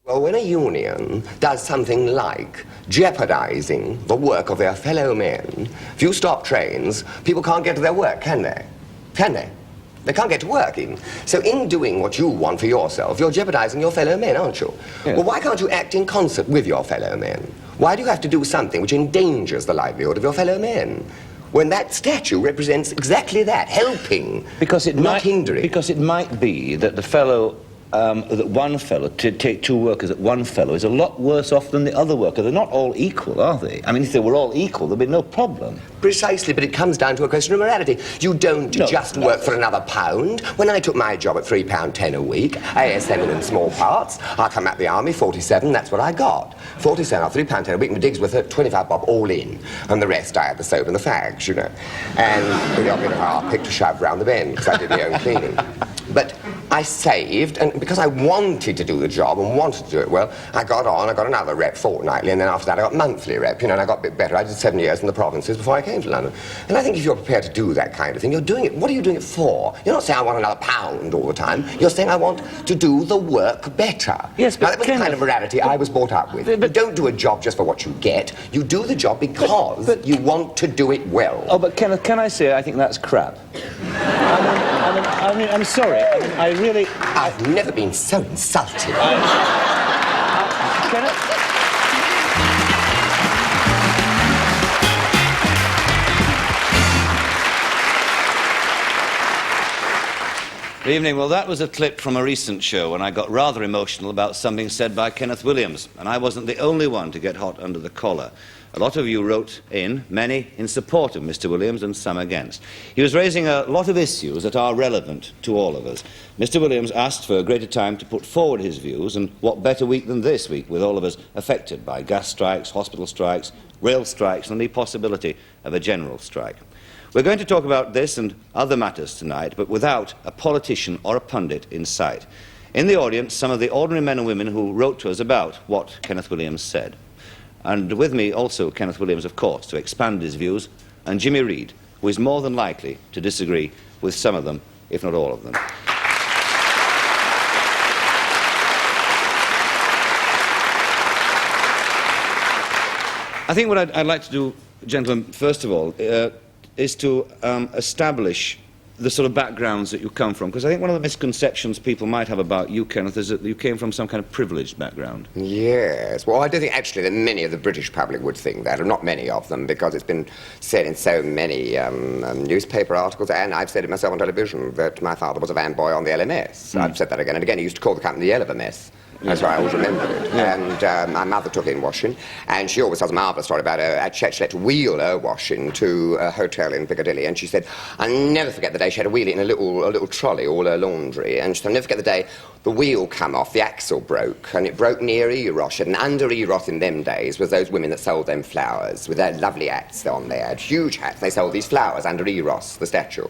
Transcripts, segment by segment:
Well, when a union does something like jeopardizing the work of their fellow men, if you stop trains, people can't get to their work, can they? Can they? They can't get to work even. So in doing what you want for yourself, you're jeopardizing your fellow men, aren't you? Yes. Well, why can't you act in concert with your fellow men? Why do you have to do something which endangers the livelihood of your fellow men? When that statue represents exactly that, helping, not hindering. Because it might be that the fellow, that one fellow, to take two workers at one fellow, is a lot worse off than the other worker. They're not all equal, are they? I mean, if they were all equal, there'd be no problem. Precisely, but it comes down to a question of morality. You don't just work for another £1. When I took my job at £3.10 a week, ASM in small parts, I come out the army, 47, that's what I got. 47, or £3.10 a week, and the digs were 25 bob all in. And the rest, I had the soap and the fags, you know. And with the odd bit of our pick to shove round the bend, because I did my own cleaning. But I saved, and because I wanted to do the job and wanted to do it well, I got another rep fortnightly, and then after that I got monthly rep, you know, and I got a bit better. I did 7 years in the provinces before I came to London. And I think if you're prepared to do that kind of thing, you're doing it. What are you doing it for? You're not saying I want another £1 all the time. You're saying I want to do the work better. Yes, but now, that was the kind of morality I was brought up with. But you don't do a job just for what you get. You do the job because you want to do it well. Oh, but Kenneth, can I say I think that's crap? I'm sorry. I really... I've never been so insulted. Kenneth? Good evening. Well, that was a clip from a recent show when I got rather emotional about something said by Kenneth Williams, and I wasn't the only one to get hot under the collar. A lot of you wrote in, many in support of Mr. Williams and some against. He was raising a lot of issues that are relevant to all of us. Mr. Williams asked for a greater time to put forward his views, and what better week than this week, with all of us affected by gas strikes, hospital strikes, rail strikes, and the possibility of a general strike. We're going to talk about this and other matters tonight, but without a politician or a pundit in sight. In the audience, some of the ordinary men and women who wrote to us about what Kenneth Williams said. And with me also Kenneth Williams, of course, to expand his views, and Jimmy Reid, who is more than likely to disagree with some of them, if not all of them. I think what I'd like to do, gentlemen, first of all, is to establish the sort of backgrounds that you come from, because I think one of the misconceptions people might have about you, Kenneth, is that you came from some kind of privileged background. Yes. Well, I don't think actually that many of the British public would think that, or not many of them, because it's been said in so many newspaper articles, and I've said it myself on television, that my father was a van boy on the LMS. I've said that again and again. He used to call the company the Hell of a Mess. That's why I always remembered it. Yeah. And my mother took in washing, and she always tells a marvellous story about her. She had to wheel her washing to a hotel in Piccadilly, and she said, I'll never forget the day she had to wheel it in a little trolley, all her laundry, and she said, I'll never forget the day the wheel come off, the axle broke, and it broke near Eros, and under Eros in them days was those women that sold them flowers, with their lovely hats on there, had huge hats. They sold these flowers under Eros, the statue.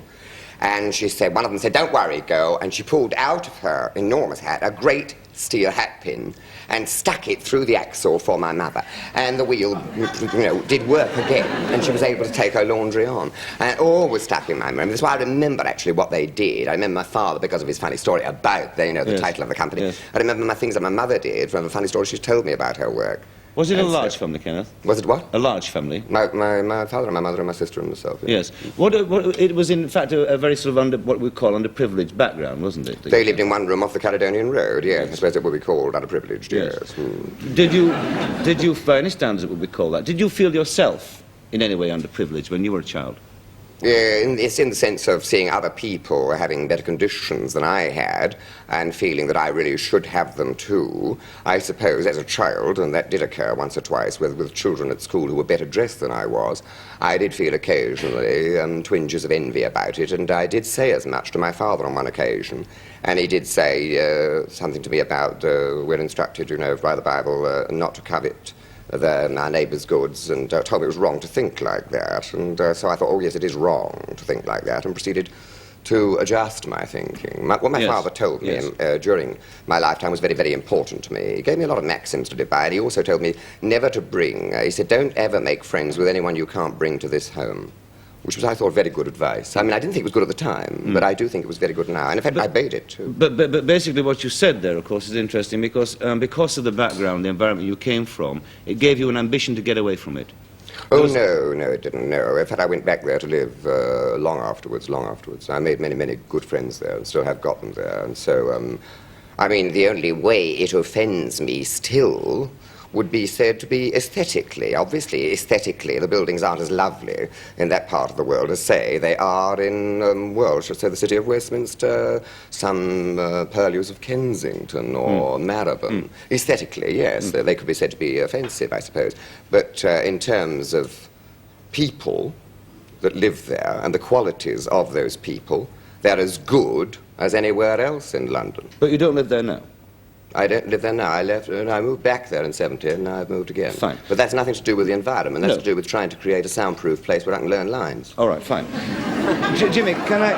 And she said, one of them said, don't worry, girl, and she pulled out of her enormous hat a great steel hat pin and stuck it through the axle for my mother. And the wheel, you know, did work again, and she was able to take her laundry on. And it all was stuck in my memory. That's why I remember actually what they did. I remember my father, because of his funny story about, the title of the company. Yes. I remember my things that my mother did from the funny story she told me about her work. Was it a large family, Kenneth? Was it what? A large family. My father and my mother and my sister and myself. Yes. It was, in fact, a very sort of what we call underprivileged background, wasn't it? They lived in one room off the Caledonian Road, yes. I suppose it would be called underprivileged, yes. Did you, by any standards it would be called that, did you feel yourself in any way underprivileged when you were a child? It's in the sense of seeing other people having better conditions than I had and feeling that I really should have them too. I suppose as a child, and that did occur once or twice with children at school who were better dressed than I was, I did feel occasionally twinges of envy about it, and I did say as much to my father on one occasion. And he did say something to me about, we're instructed, you know, by the Bible, not to covet our neighbour's goods, and told me it was wrong to think like that. And so I thought, oh yes, it is wrong to think like that, and proceeded to adjust my thinking. What my father told me during my lifetime was very, very important to me. He gave me a lot of maxims to live by, and he also told me never to bring, he said, don't ever make friends with anyone you can't bring to this home. which was, I thought, very good advice. I mean, I didn't think it was good at the time, but I do think it was very good now. And in fact, I obeyed it, too. But basically what you said there, of course, is interesting because of the background, the environment you came from, it gave you an ambition to get away from it. Oh, no, it didn't, no. In fact, I went back there to live long afterwards. I made many, many good friends there and still have got them there. And so, I mean, the only way it offends me still would be said to be aesthetically. Obviously, aesthetically, the buildings aren't as lovely in that part of the world as, say, they are in, the city of Westminster, some purlieus of Kensington or Marylebone. Aesthetically, yes, they could be said to be offensive, I suppose. But in terms of people that live there and the qualities of those people, they're as good as anywhere else in London. But you don't live there now? I don't live there now. I left, and I moved back there in 70, and now I've moved again. Fine. But that's nothing to do with the environment. That's No. to do with trying to create a soundproof place where I can learn lines. All right, fine. Jimmy, can I...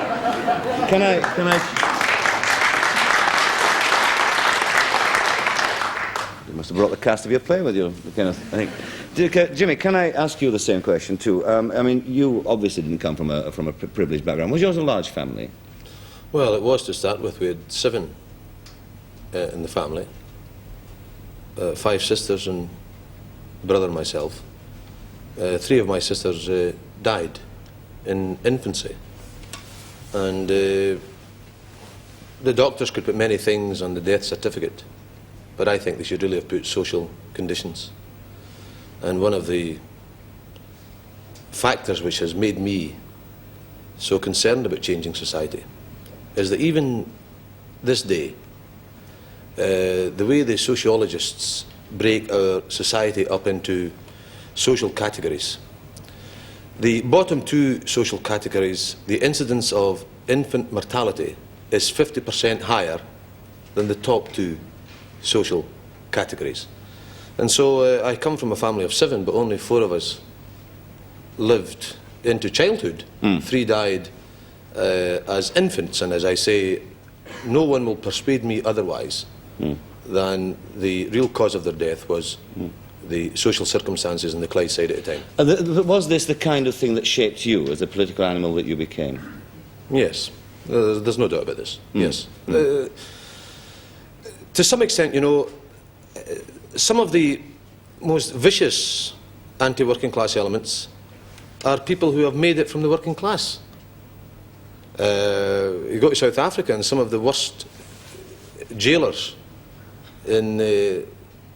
You must have brought the cast of your play with you, Kenneth, I think. Jimmy, can I ask you the same question, too? I mean, you obviously didn't come from a privileged background. Was yours a large family? Well, it was to start with. We had 7 in the family. 5 sisters and a brother and myself. 3 of my sisters died in infancy. And the doctors could put many things on the death certificate, but I think they should really have put social conditions. And one of the factors which has made me so concerned about changing society is that even this day, the way the sociologists break our society up into social categories, the bottom 2 social categories, the incidence of infant mortality is 50% higher than the top 2 social categories. And so I come from a family of 7, but only 4 of us lived into childhood. 3 died as infants, and as I say, no one will persuade me otherwise than the real cause of their death was the social circumstances in the Clydeside at the time. Was this the kind of thing that shaped you as a political animal that you became? Yes, there's no doubt about this, yes. To some extent, you know, some of the most vicious anti-working class elements are people who have made it from the working class. You go to South Africa and some of the worst jailers in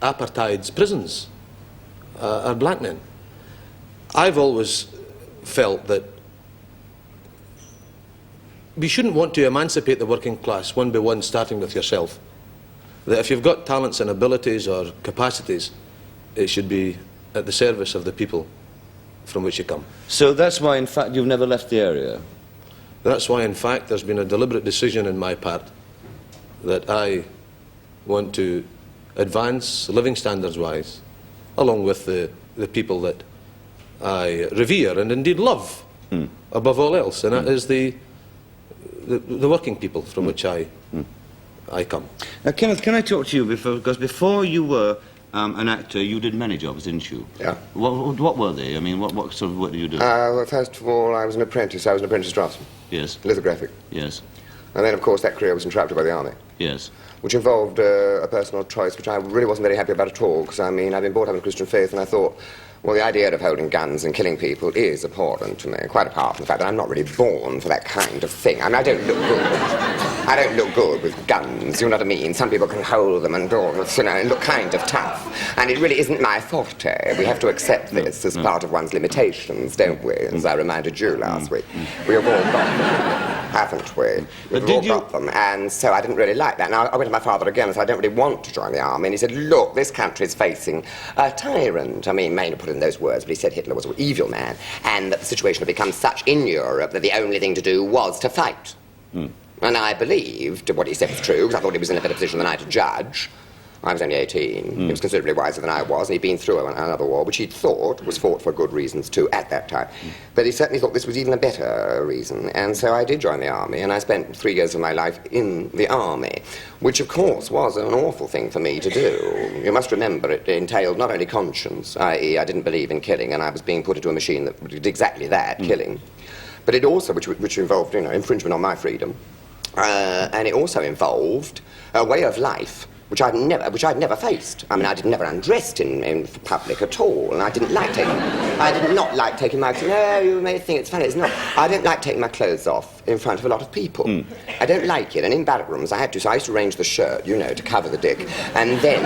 apartheid's prisons are black men. I've always felt that we shouldn't want to emancipate the working class one by one, starting with yourself. That if you've got talents and abilities or capacities, it should be at the service of the people from which you come. So that's why, in fact, you've never left the area? That's why, in fact, there's been a deliberate decision on my part that I want to advance living standards-wise, along with the people that I revere and indeed love above all else, and that is the working people from which I come. Now, Kenneth, can I talk to you because before you were an actor, you did many jobs, didn't you? Yeah. What were they? I mean, what sort of work did you do? Well, first of all, I was an apprentice. I was an apprentice draftsman. Yes. Lithographic. Yes. And then, of course, that career was interrupted by the army. Yes. Which involved a personal choice which I really wasn't very happy about at all, because, I mean, I've been brought up in Christian faith, and I thought, well, the idea of holding guns and killing people is abhorrent to me, quite apart from the fact that I'm not really born for that kind of thing. I mean, I don't look good. I don't look good with guns, you know what I mean? Some people can hold them and all, you know, and look kind of tough. And it really isn't my forte. We have to accept this as part of one's limitations, don't we? As I reminded you last week. We have all got them, haven't we? We've all got them. And so I didn't really like that. Now, I went to my father again and said, I don't really want to join the army. And he said, look, this country's facing a tyrant. I mean, may not put in those words, but he said Hitler was an evil man, and that the situation had become such in Europe that the only thing to do was to fight. And I believed what he said was true, because I thought he was in a better position than I to judge. I was only 18. He was considerably wiser than I was, and he'd been through another war, which he'd thought was fought for good reasons too at that time. But he certainly thought this was even a better reason, and so I did join the army, and I spent 3 years of my life in the army, which of course was an awful thing for me to do. You must remember it entailed not only conscience, i.e. I didn't believe in killing, and I was being put into a machine that did exactly that, killing, but it also, which involved, infringement on my freedom, and it also involved a way of life which I'd never faced. I mean, I never undressed in public at all, and I did not like taking my clothes. No, you may think it's funny. It's not. I don't like taking my clothes off in front of a lot of people. I don't like it. And in barrack rooms, I had to. So I used to arrange the shirt, to cover the dick, and then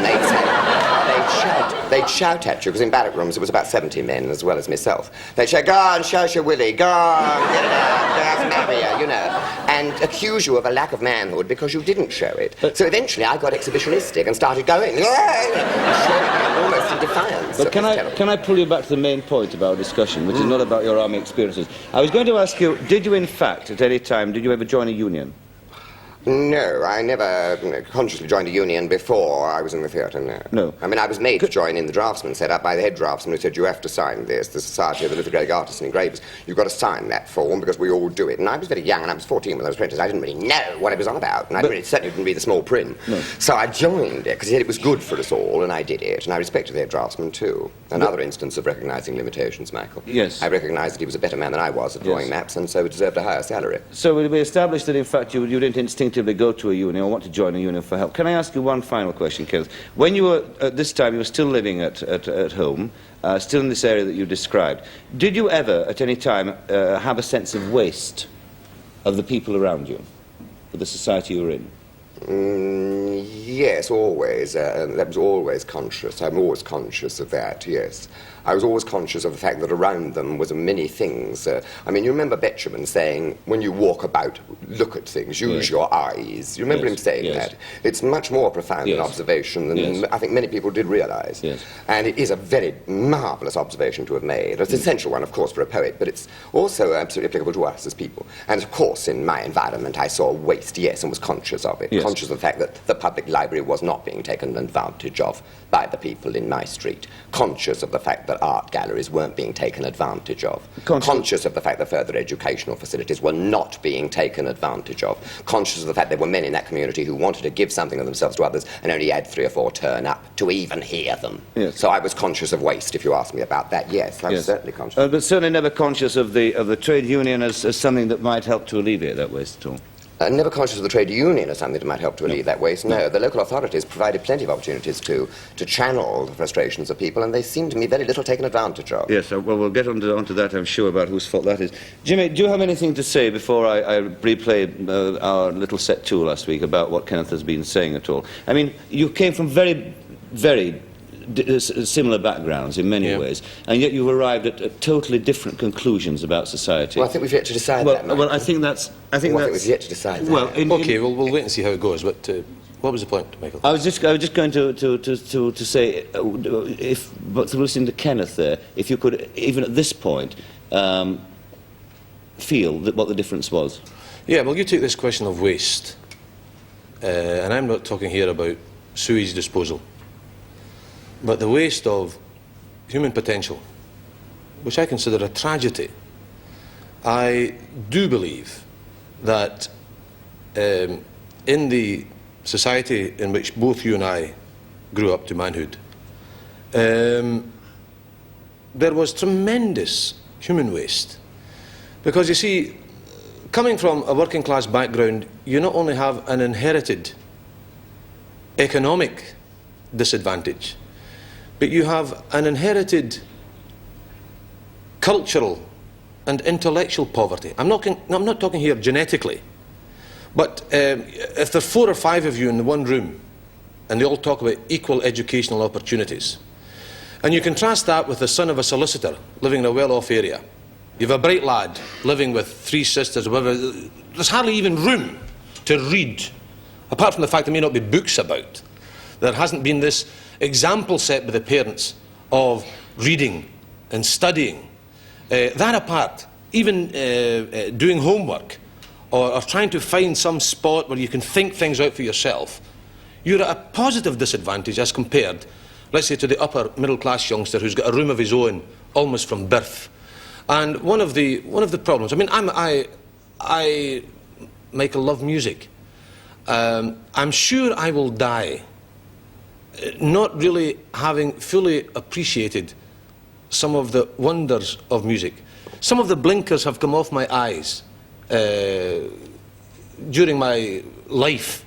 they'd shout at you, because in barrack rooms it was about 70 men as well as myself. They'd say, "Go on, show us your willy. Go on, get it out. Go on, marry her," and accuse you of a lack of manhood because you didn't show it. So eventually, I got exhibitionistic and started going, almost in defiance. But can I pull you back to the main point of our discussion, which is not about your army experiences? I was going to ask you, did you in fact, at any time, did you ever join a union? No, I never consciously joined a union before I was in the theatre, no. I mean, I was made to join in the draftsman set up by the head draftsman who said, "You have to sign this, the Society of the Lithographic Artists and Engravers. You've got to sign that form because we all do it." And I was very young, and I was 14 when I was apprentice. I didn't really know what it was on about, and I certainly didn't read the small print. No. So I joined it because he said it was good for us all, and I did it. And I respected the head draftsman too. Another instance of recognising limitations, Michael. Yes. I recognised that he was a better man than I was at drawing maps, and so deserved a higher salary. So we established that, in fact, you didn't instinctively go to a union or want to join a union for help. Can I ask you one final question, Kenneth? When you were, at this time, you were still living at home, still in this area that you described, did you ever, at any time, have a sense of waste of the people around you, of the society you were in? Yes, always. That was always conscious. I'm always conscious of that, yes. I was always conscious of the fact that around them was many things. I mean, you remember Betjeman saying, when you walk about, look at things, use your eyes. You remember him saying that? It's much more profound an observation than I think many people did realise. And it is a very marvellous observation to have made. It's an essential one, of course, for a poet, but it's also absolutely applicable to us as people. And, of course, in my environment, I saw waste, yes, and was conscious of it. Conscious of the fact that the public library was not being taken advantage of by the people in my street. Conscious of the fact that art galleries weren't being taken advantage of. Conscious of the fact that further educational facilities were not being taken advantage of. Conscious of the fact there were men in that community who wanted to give something of themselves to others and only had 3 or 4 turn up to even hear them. So I was conscious of waste, if you ask me about that. Yes, I was certainly conscious. But certainly never conscious of the trade union as something that might help to alleviate that waste at all. Never conscious of the trade union as something that might help to alleviate that waste. No, the local authorities provided plenty of opportunities to channel the frustrations of people, and they seem to me very little taken advantage of. Yes, well, we'll get onto that, I'm sure, about whose fault that is. Jimmy, do you have anything to say before I replay our little set 2 last week about what Kenneth has been saying at all? I mean, you came from very, very similar backgrounds in many ways, and yet you've arrived at totally different conclusions about society. Well, I think we've yet to decide that, Michael. Well, I think we've yet to decide that. Well, we'll wait and see how it goes, but what was the point, Michael? I was just going to say, but listening to Kenneth there, if you could, even at this point, feel what the difference was. Yeah, well, you take this question of waste, and I'm not talking here about sewage disposal, but the waste of human potential, which I consider a tragedy. I do believe that in the society in which both you and I grew up to manhood, there was tremendous human waste. Because you see, coming from a working class background, you not only have an inherited economic disadvantage, but you have an inherited cultural and intellectual poverty. I'm not talking here genetically, but if there are 4 or 5 of you in the one room and they all talk about equal educational opportunities, and you contrast that with the son of a solicitor living in a well-off area, you have a bright lad living with 3 sisters, or whatever, there's hardly even room to read, apart from the fact there may not be books about. There hasn't been this example set by the parents of reading and studying. That apart, even doing homework or trying to find some spot where you can think things out for yourself, you're at a positive disadvantage as compared, let's say, to the upper middle-class youngster who's got a room of his own almost from birth. And one of the problems, I mean, I Michael, love music. I'm sure I will die not really having fully appreciated some of the wonders of music. Some of the blinkers have come off my eyes during my life,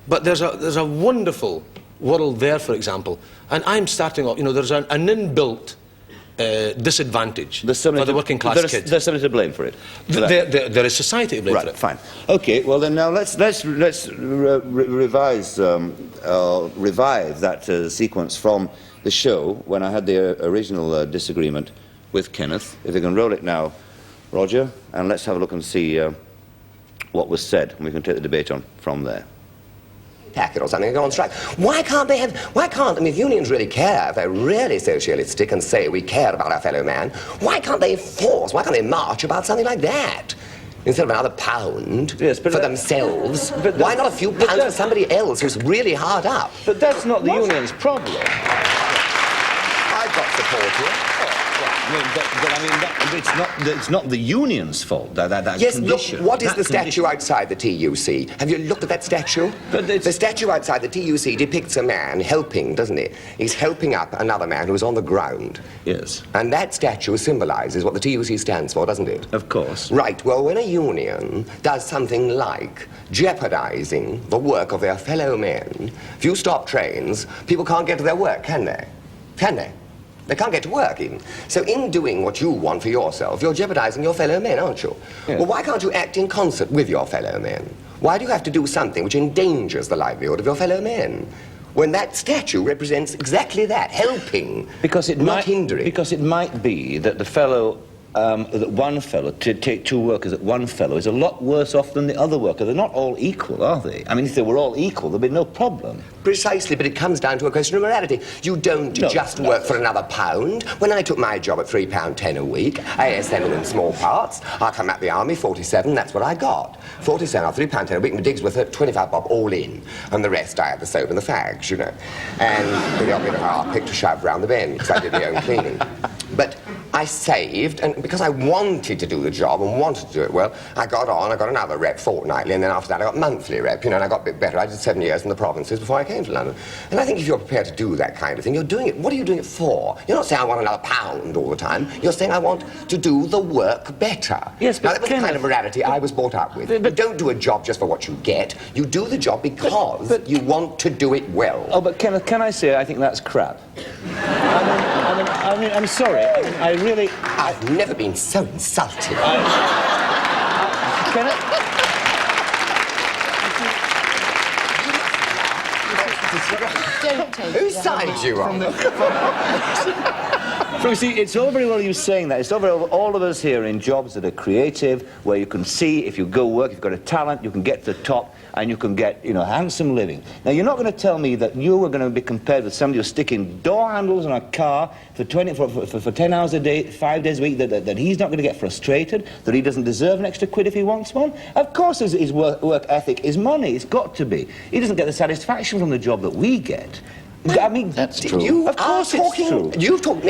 but there's a wonderful world there, for example, and I'm starting off, you know, there's an inbuilt disadvantage for the working class kid. There's somebody to blame for it. There is society to blame for it. Right, fine. Okay, well then now let's revive that sequence from the show when I had the original disagreement with Kenneth. If you can roll it now, Roger, and let's have a look and see what was said, and we can take the debate on from there. Packet or something and go on strike. Why can't, I mean, if unions really care, if they're really socialistic and say we care about our fellow man, why can't they march about something like that? Instead of another pound for themselves, why not a few pounds for somebody else who's really hard up? But that's not the union's problem. I've got support here. It's not the union's fault, that yes, condition. Look, what is the statue outside the TUC? Have you looked at that statue? The statue outside the TUC depicts a man helping, doesn't it? He's helping up another man who's on the ground. Yes. And that statue symbolises what the TUC stands for, doesn't it? Of course. Right, well, when a union does something like jeopardising the work of their fellow men, if you stop trains, people can't get to their work, can they? Can they? They can't get to work, even. So in doing what you want for yourself, you're jeopardising your fellow men, aren't you? Yes. Well, why can't you act in concert with your fellow men? Why do you have to do something which endangers the livelihood of your fellow men? When that statue represents exactly that, helping, not hindering. Because it might be that the fellow, that one fellow, to take two workers at one fellow, is a lot worse off than the other worker. They're not all equal, are they? I mean, if they were all equal, there'd be no problem. Precisely, but it comes down to a question of morality. You don't just work for another pound. When I took my job at £3.10 a week, ASM in small parts, I come out the army, 47, that's what I got. 47 or £3.10 a week, my digs were 25 bob all in. And the rest, I had the soap and the fags, you know. And with the odd bit of harpic to shove round the bend, because I did my own cleaning. But I saved, and because I wanted to do the job and wanted to do it well, I got another rep fortnightly, and then after that I got monthly rep, you know, and I got a bit better. I did 7 years in the provinces before I came to London. And I think if you're prepared to do that kind of thing, you're doing it. What are you doing it for? You're not saying I want another pound all the time. You're saying I want to do the work better. Yes, but now, that was the kind of morality I was brought up with. But don't do a job just for what you get. You do the job because you want to do it well. Oh, but Kenneth, can I say I think that's crap? I mean, I'm sorry. I really... I've never been so insulted. Kenneth? Don't take Whose side you on? You see, it's all very well you saying that. It's all very well all of us here in jobs that are creative, where you can see if you go work, if you've got a talent, you can get to the top, and you can get, you know, handsome living. Now, you're not going to tell me that you are going to be compared with somebody who's sticking door handles on a car for 10 hours a day, 5 days a week, that he's not going to get frustrated, that he doesn't deserve an extra quid if he wants one? Of course his work ethic is money. It's got to be. He doesn't get the satisfaction from the job that we get. I mean, that's true. Of course it's true. You've talked...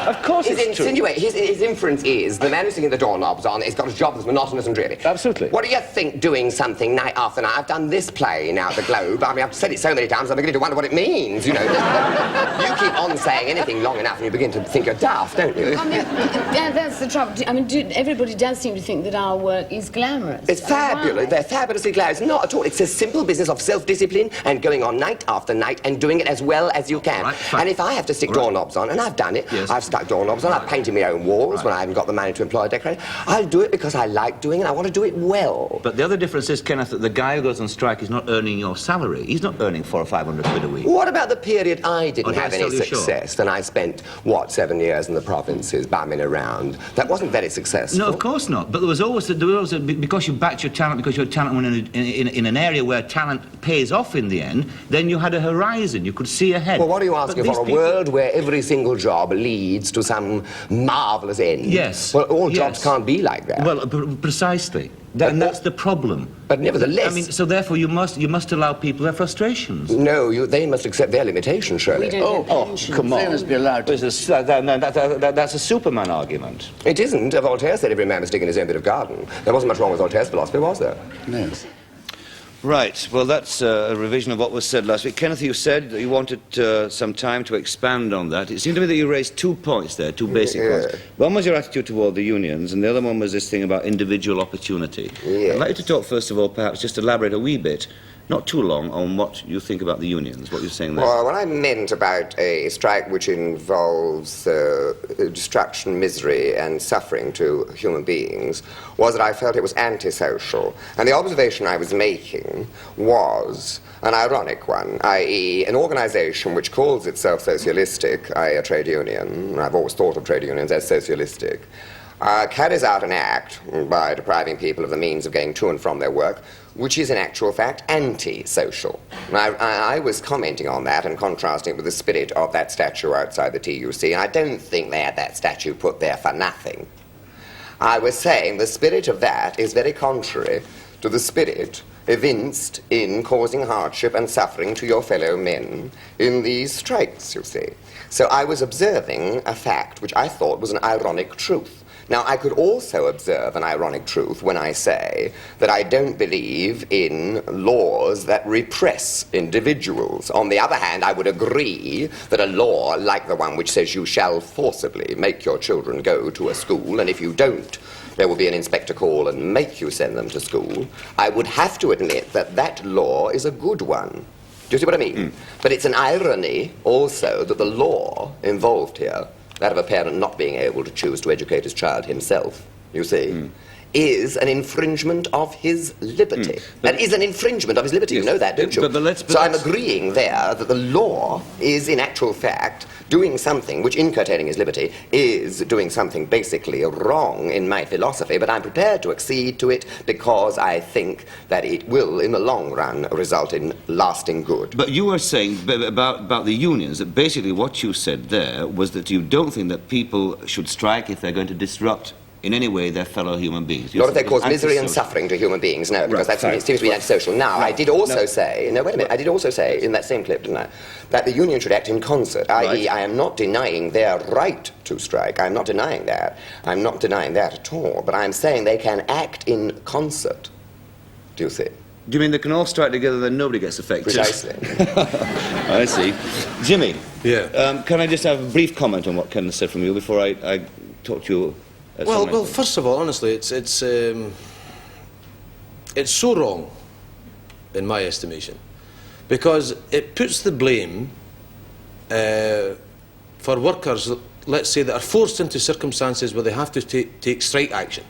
Of course it's true. His inference is the man who's sticking the doorknobs on has got a job that's monotonous and dreary. Absolutely. What do you think doing something night after night? I've done this play now at the Globe. I mean, I've said it so many times I'm beginning to wonder what it means, you know. You keep on saying anything long enough and you begin to think you're daft, don't you? I mean, that's the trouble. I mean, everybody does seem to think that our work is glamorous. It's fabulous. They're fabulously glamorous. Not at all. It's a simple business of self-discipline and going on night after night and doing it as well as you can. Right, and if I have to stick doorknobs on, and I've done it, I've stuck doorknobs on, I've painted my own walls when I haven't got the money to employ a decorator. I'll do it because I like doing it and I want to do it well. But the other difference is, Kenneth, that the guy who goes on strike is not earning your salary. He's not earning 400 or 500 quid a week. What about the period I didn't have any success? And I spent, 7 years in the provinces, bumming around. That wasn't very successful. No, of course not. But there was always because you backed your talent, because your talent went in an area where talent pays off in the end, then you had a horizon. You could see ahead. Well, what are you asking for? A world where every single job leads leads to some marvellous end. Yes. Well, all jobs Yes. can't be like that. Well, precisely. And that's the problem. But nevertheless... I mean, so therefore you must allow people their frustrations. No, they must accept their limitations, surely. We don't have pensions. Come on. They must be allowed to. That's a Superman argument. It isn't. Voltaire said every man must dig in his own bit of garden. There wasn't much wrong with Voltaire's philosophy, was there? No. Right, well, that's a revision of what was said last week. Kenneth, you said that you wanted some time to expand on that. It seemed to me that you raised 2 points there, 2 basic ones. One was your attitude toward the unions, and the other one was this thing about individual opportunity. Yes. I'd like you to talk, first of all, perhaps just elaborate a wee bit, not too long, on what you think about the unions, what you're saying there. Well, what I meant about a strike which involves destruction, misery, and suffering to human beings was that I felt it was antisocial. And the observation I was making was an ironic one, i.e. an organization which calls itself socialistic, i.e. a trade union, and I've always thought of trade unions as socialistic, carries out an act by depriving people of the means of getting to and from their work, which is in actual fact anti-social. I was commenting on that and contrasting it with the spirit of that statue outside the TUC, and I don't think they had that statue put there for nothing. I was saying the spirit of that is very contrary to the spirit evinced in causing hardship and suffering to your fellow men in these strikes, you see. So I was observing a fact which I thought was an ironic truth. Now, I could also observe an ironic truth when I say that I don't believe in laws that repress individuals. On the other hand, I would agree that a law like the one which says you shall forcibly make your children go to a school, and if you don't, there will be an inspector call and make you send them to school, I would have to admit that that law is a good one. Do you see what I mean? But it's an irony also that the law involved here, that of a parent not being able to choose to educate his child himself, you see, is an infringement of his liberty. That is an infringement of his liberty, Yes. you know that, don't you? So I'm agreeing there that the law is, in actual fact, doing something which, in curtailing his liberty, is doing something basically wrong in my philosophy, but I'm prepared to accede to it because I think that it will, in the long run, result in lasting good. But you were saying about the unions, that basically what you said there was that you don't think that people should strike if they're going to disrupt in any way their fellow human beings. Not if they cause misery and suffering to human beings, no, because that seems to be antisocial. Now, I did also say, no, wait a minute, I did also say in that same clip, didn't I, that the union should act in concert, i.e. I am not denying their right to strike. I'm not denying that. I'm not denying that at all. But I'm saying they can act in concert. Do you see? Do you mean they can all strike together, then nobody gets affected? Precisely. I see. Jimmy, Yeah. can I just have a brief comment on what Kenneth said from you before I talk to you? Well, first of all, honestly, it's so wrong, in my estimation, because it puts the blame for workers, let's say, that are forced into circumstances where they have to take strike action.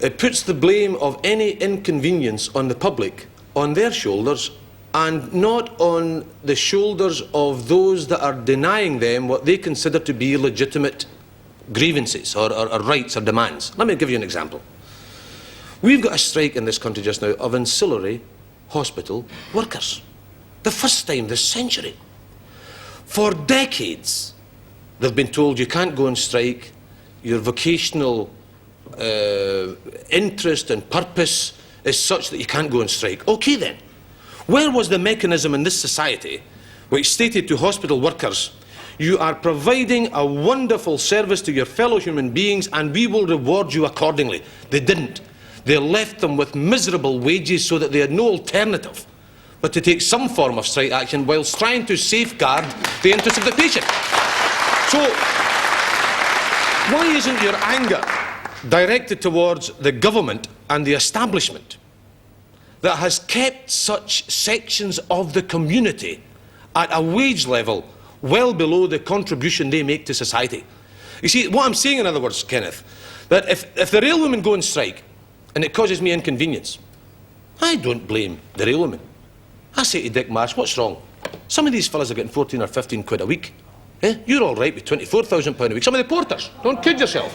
It puts the blame of any inconvenience on the public on their shoulders and not on the shoulders of those that are denying them what they consider to be legitimate grievances or rights or demands. Let me give you an example. We've got a strike in this country just now of ancillary hospital workers. The first time this century. For decades, they've been told you can't go on strike, your vocational interest and purpose is such that you can't go on strike. Okay then, where was the mechanism in this society which stated to hospital workers, you are providing a wonderful service to your fellow human beings and we will reward you accordingly? They didn't. They left them with miserable wages so that they had no alternative but to take some form of strike action whilst trying to safeguard the interests of the patient. So, why isn't your anger directed towards the government and the establishment that has kept such sections of the community at a wage level well below the contribution they make to society? You see, what I'm saying, in other words, Kenneth, that if the railwomen go on strike and it causes me inconvenience, I don't blame the railwomen. I say to Dick Marsh, what's wrong? Some of these fellas are getting 14 or 15 quid a week. You're all right with £24,000 a week. Some of the porters, don't kid yourself.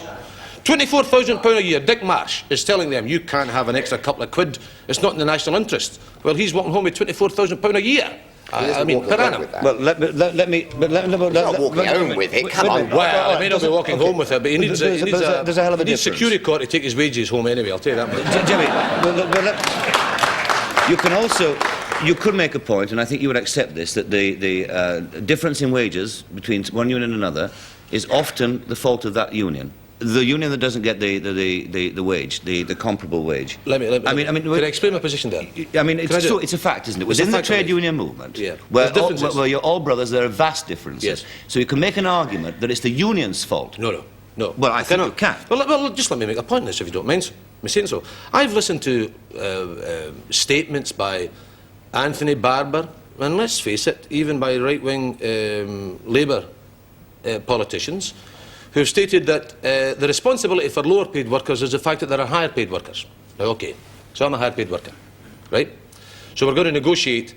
£24,000 a year. Dick Marsh is telling them you can't have an extra couple of quid. It's not in the national interest. Well, he's walking home with £24,000 a year. I mean, per annum. Well, let me... He's not walking home with it, come on. Well, he may not be walking home with it, but he needs there's a hell of a he needs difference. security court to take his wages home anyway, I'll tell you that much. Jimmy, you can also... You could make a point, and I think you would accept this, that the difference in wages between one union and another is often the fault of that union. The union that doesn't get the wage, the comparable wage. Let me, I mean, can I explain my position there? I mean, it's a fact, isn't it? Within the trade union movement, yeah. where you're all brothers, there are vast differences. Yes. So you can make an argument that it's the union's fault. No. Well, I think you can. Well, just let me make a point on this, if you don't mind me saying so. I've listened to statements by Anthony Barber, and let's face it, even by right-wing Labour politicians, who've stated that the responsibility for lower-paid workers is the fact that there are higher-paid workers. Now, OK, so I'm a higher-paid worker, right? So we're going to negotiate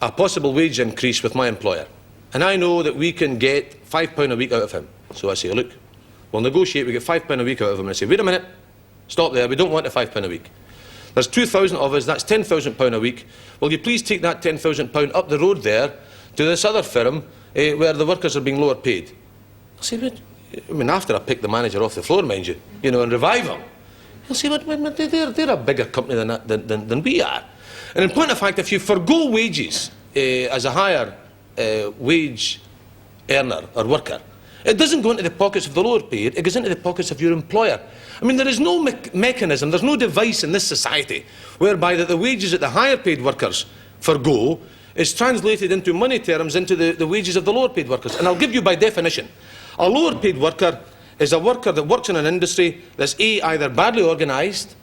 a possible wage increase with my employer. And I know that we can get £5 a week out of him. So I say, look, we'll negotiate, we get £5 a week out of him. And I say, wait a minute, stop there, we don't want the £5 a week. There's 2,000 of us, that's £10,000 a week. Will you please take that £10,000 up the road there to this other firm where the workers are being lower paid? I say, I mean, after I pick the manager off the floor, mind you, and revive him, he'll say, they're a bigger company than we are. And in point of fact, if you forgo wages as a higher wage earner or worker, it doesn't go into the pockets of the lower paid, it goes into the pockets of your employer. I mean, there is no mechanism, there's no device in this society whereby that the wages that the higher paid workers forgo is translated into money terms into the wages of the lower paid workers. And I'll give you by definition. A lower paid worker is a worker that works in an industry that's A, either badly organised,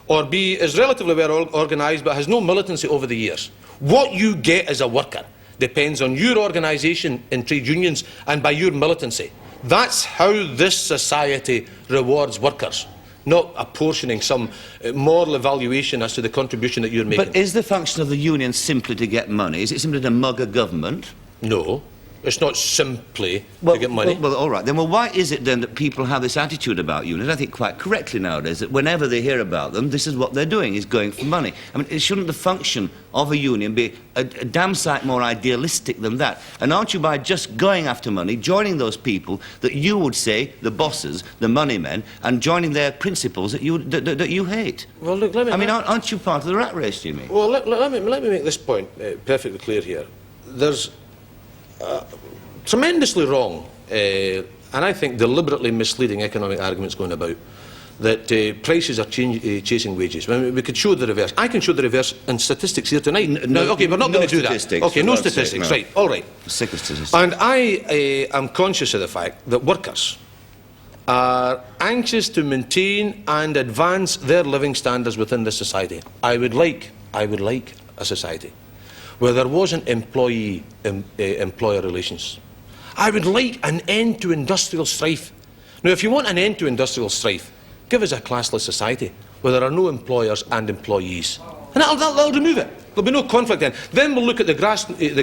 or B, is relatively well organised but has no militancy over the years. What you get as a worker depends on your organisation in trade unions and by your militancy. That's how this society rewards workers, not apportioning some moral evaluation as to the contribution that you're making. But is the function of the union simply to get money? Is it simply to mug a government? No. It's not simply to get money. Well, all right. Then, why is it then that people have this attitude about unions? I think quite correctly nowadays that whenever they hear about them, this is what they're doing, is going for money. I mean, shouldn't the function of a union be a damn sight more idealistic than that? And aren't you, by just going after money, joining those people that you would say, the bosses, the money men, and joining their principles that you hate? Well, look, aren't you part of the rat race, Jimmy? Well, let me make this point perfectly clear here. There's tremendously wrong, and I think deliberately misleading economic arguments going about that prices are chasing wages. I mean, we could show the reverse. I can show the reverse in statistics here tonight. No, OK, we're not going to do that. OK, no statistics, right, all right. Sick of statistics. And I am conscious of the fact that workers are anxious to maintain and advance their living standards within this society. I would like a society where there wasn't employee-employer relations. I would like an end to industrial strife. Now, if you want an end to industrial strife, give us a classless society where there are no employers and employees. And that'll remove it. There'll be no conflict then. Then we'll look at the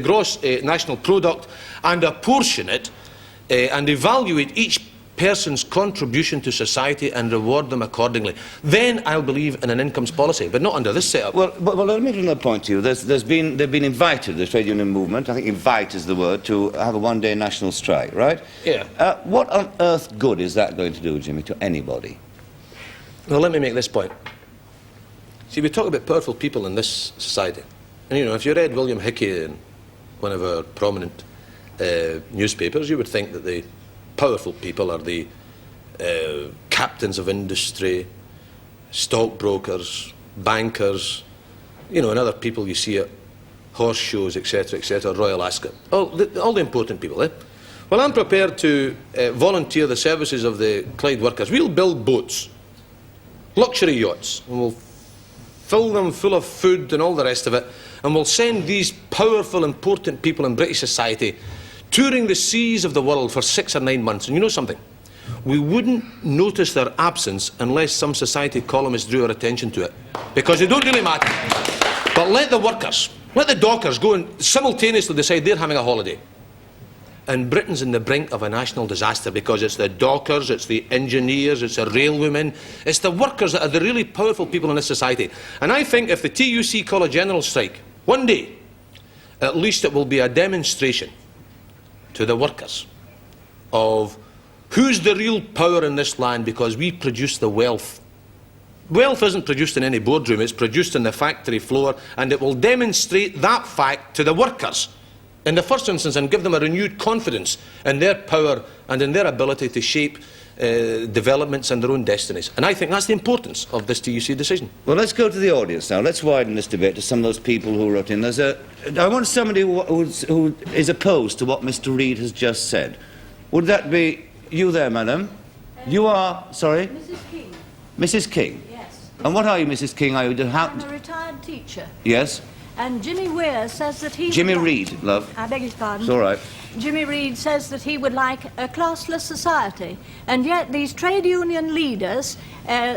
gross national product and apportion it and evaluate each person's contribution to society and reward them accordingly. Then I'll believe in an incomes policy, but not under this setup. Well, let me make another point to you. They've been invited, the trade union movement, I think invite is the word, to have a one-day national strike, right? Yeah. What on earth good is that going to do, Jimmy, to anybody? Well, let me make this point. See, we talk about powerful people in this society. And, if you read William Hickey in one of our prominent newspapers, you would think that the powerful people are the captains of industry, stockbrokers, bankers, and other people you see at horse shows, etc., Royal Ascot. All the important people, eh? Well, I'm prepared to volunteer the services of the Clyde workers. We'll build boats, luxury yachts, and we'll fill them full of food and all the rest of it, and we'll send these powerful, important people in British society touring the seas of the world for 6 or 9 months. And you know something? We wouldn't notice their absence unless some society columnist drew our attention to it, because they don't really matter. But let the workers, let the dockers go and simultaneously decide they're having a holiday. And Britain's in the brink of a national disaster, because it's the dockers, it's the engineers, it's the railwomen, it's the workers that are the really powerful people in this society. And I think if the TUC call a general strike one day, at least it will be a demonstration to the workers of who's the real power in this land, because we produce the wealth. Wealth isn't produced in any boardroom, it's produced on the factory floor, and it will demonstrate that fact to the workers in the first instance and give them a renewed confidence in their power and in their ability to shape developments and their own destinies. And I think that's the importance of this TUC decision. Well, let's go to the audience now. Let's widen this debate to some of those people who wrote in. I want somebody who is opposed to what Mr. Reid has just said. Would that be you there, madam? You are, sorry? Mrs. King. Mrs. King? Yes. And what are you, Mrs. King? Are you I'm a retired teacher. Yes? And Jimmy Weir says that he... Jimmy Reid, love. I beg his pardon. It's all right. Jimmy Reid says that he would like a classless society, and yet these trade union leaders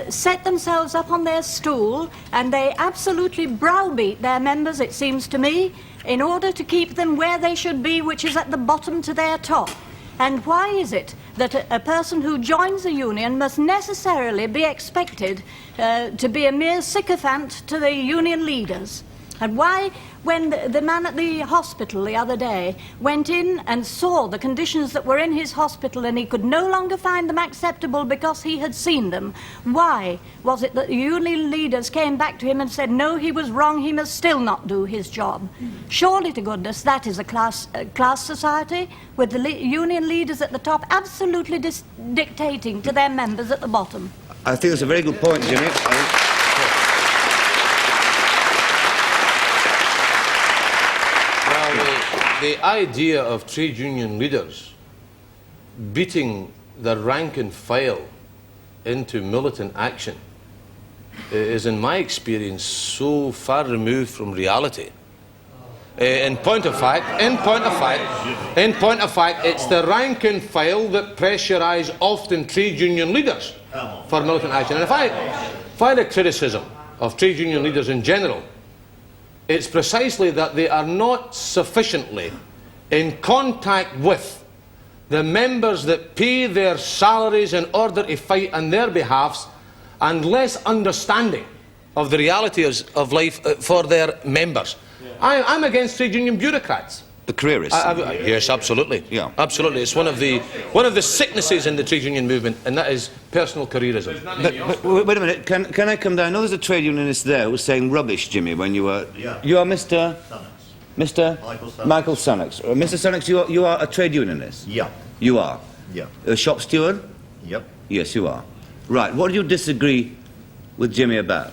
set themselves up on their stool and they absolutely browbeat their members, it seems to me, in order to keep them where they should be, which is at the bottom to their top. And why is it that a person who joins a union must necessarily be expected to be a mere sycophant to the union leaders? And why, when the man at the hospital the other day went in and saw the conditions that were in his hospital and he could no longer find them acceptable because he had seen them, why was it that the union leaders came back to him and said, no, he was wrong, he must still not do his job? Surely to goodness that is a class society, with the union leaders at the top absolutely dictating to their members at the bottom. I think that's a very good point, Jimmy. The idea of trade union leaders beating the rank and file into militant action is, in my experience, so far removed from reality. In point of fact, it's the rank and file that pressurise often trade union leaders for militant action. And if I had a criticism of trade union leaders in general, it's precisely that they are not sufficiently in contact with the members that pay their salaries in order to fight on their behalfs, and less understanding of the realities of life for their members. Yeah. I'm against trade union bureaucrats. The careerists? Yes, absolutely. Yeah. Absolutely. It's one of the sicknesses in the trade union movement, and that is personal careerism. But wait a minute, can I come down? I know there's a trade unionist there who was saying rubbish, Jimmy, when you were... Yeah. You are Mr... Sunnix. Mr... Michael Sunnix. Mr. Sunnix, you are a trade unionist? Yeah. You are? Yeah. A shop steward? Yep. Yes, you are. Right, what do you disagree with Jimmy about?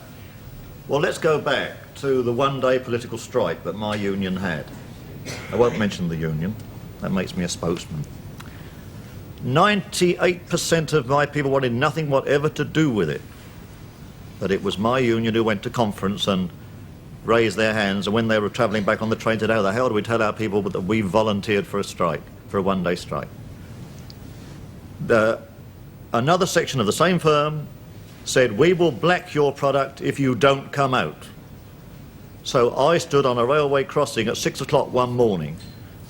Well, let's go back to the one-day political strike that my union had. I won't mention the union. That makes me a spokesman. 98% of my people wanted nothing whatever to do with it. But it was my union who went to conference and raised their hands, and when they were travelling back on the train, said, how the hell do we tell our people that we volunteered for a strike, for a one-day strike? Another section of the same firm said, we will black your product if you don't come out. So I stood on a railway crossing at 6 o'clock one morning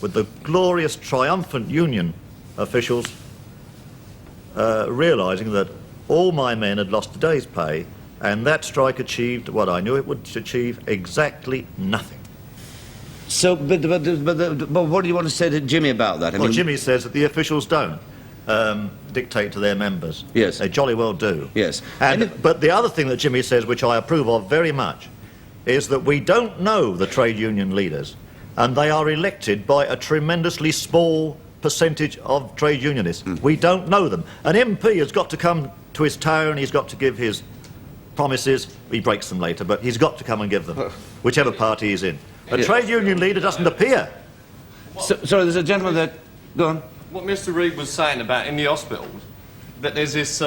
with the glorious, triumphant union officials realising that all my men had lost a day's pay, and that strike achieved what I knew it would achieve, exactly nothing. So, but what do you want to say to Jimmy about that? Well, Jimmy says that the officials don't dictate to their members. Yes. They jolly well do. Yes. But the other thing that Jimmy says, which I approve of very much, is that we don't know the trade union leaders, and they are elected by a tremendously small percentage of trade unionists. We don't know them. An MP has got to come to his town, he's got to give his promises, he breaks them later, but he's got to come and give them, whichever party he's in. A trade union leader doesn't appear. Sorry, there's a gentleman there. Go on. What Mr. Reid was saying about in the hospitals, that there's this,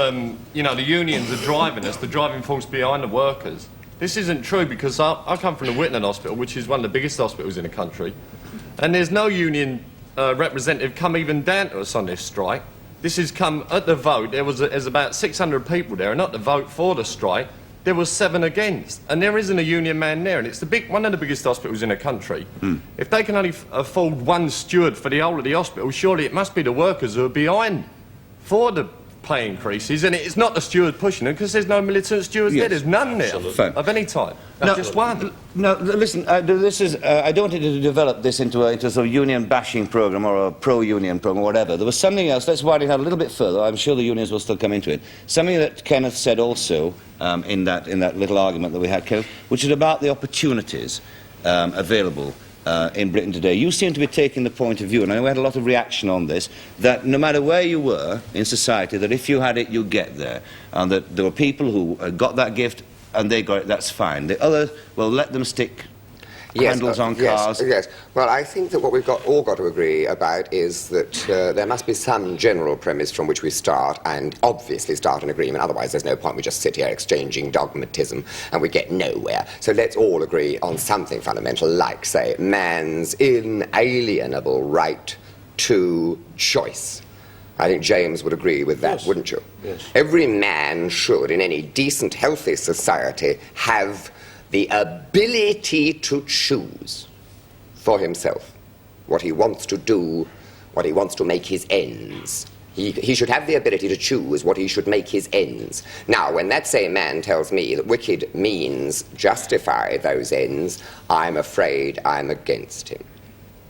you know, the unions are driving us, the driving force behind the workers. This isn't true, because I come from the Whitland Hospital, which is one of the biggest hospitals in the country, and there's no union representative come even down to us on this strike. This has come at the vote. There's about 600 people there, and at the vote for the strike, there was 7 against, and there isn't a union man there, and it's one of the biggest hospitals in the country. If they can only afford one steward for the whole of the hospital, surely it must be the workers who are behind for the pay increases, and it's not the steward pushing them because there's no militant stewards there. There's none there of any type. Just one. No, listen, this is, I don't want you to develop this into a sort of union bashing programme or a pro-union programme or whatever. There was something else, let's widen it out a little bit further, I'm sure the unions will still come into it. Something that Kenneth said also in that little argument that we had, Kenneth, which is about the opportunities available in Britain today. You seem to be taking the point of view, and I know we had a lot of reaction on this, that no matter where you were in society, that if you had it, you'd get there, and that there were people who got that gift and they got it, that's fine. The others, well, let them stick handles on cars. Yes. Well, I think that what we've all got to agree about is that there must be some general premise from which we start, and obviously start an agreement. Otherwise, there's no point. We just sit here exchanging dogmatism, and we get nowhere. So let's all agree on something fundamental, like, say, man's inalienable right to choice. I think James would agree with that, wouldn't you? Yes. Every man should, in any decent, healthy society, have the ability to choose for himself what he wants to do, what he wants to make his ends. He should have the ability to choose what he should make his ends. Now, when that same man tells me that wicked means justify those ends, I'm afraid I'm against him.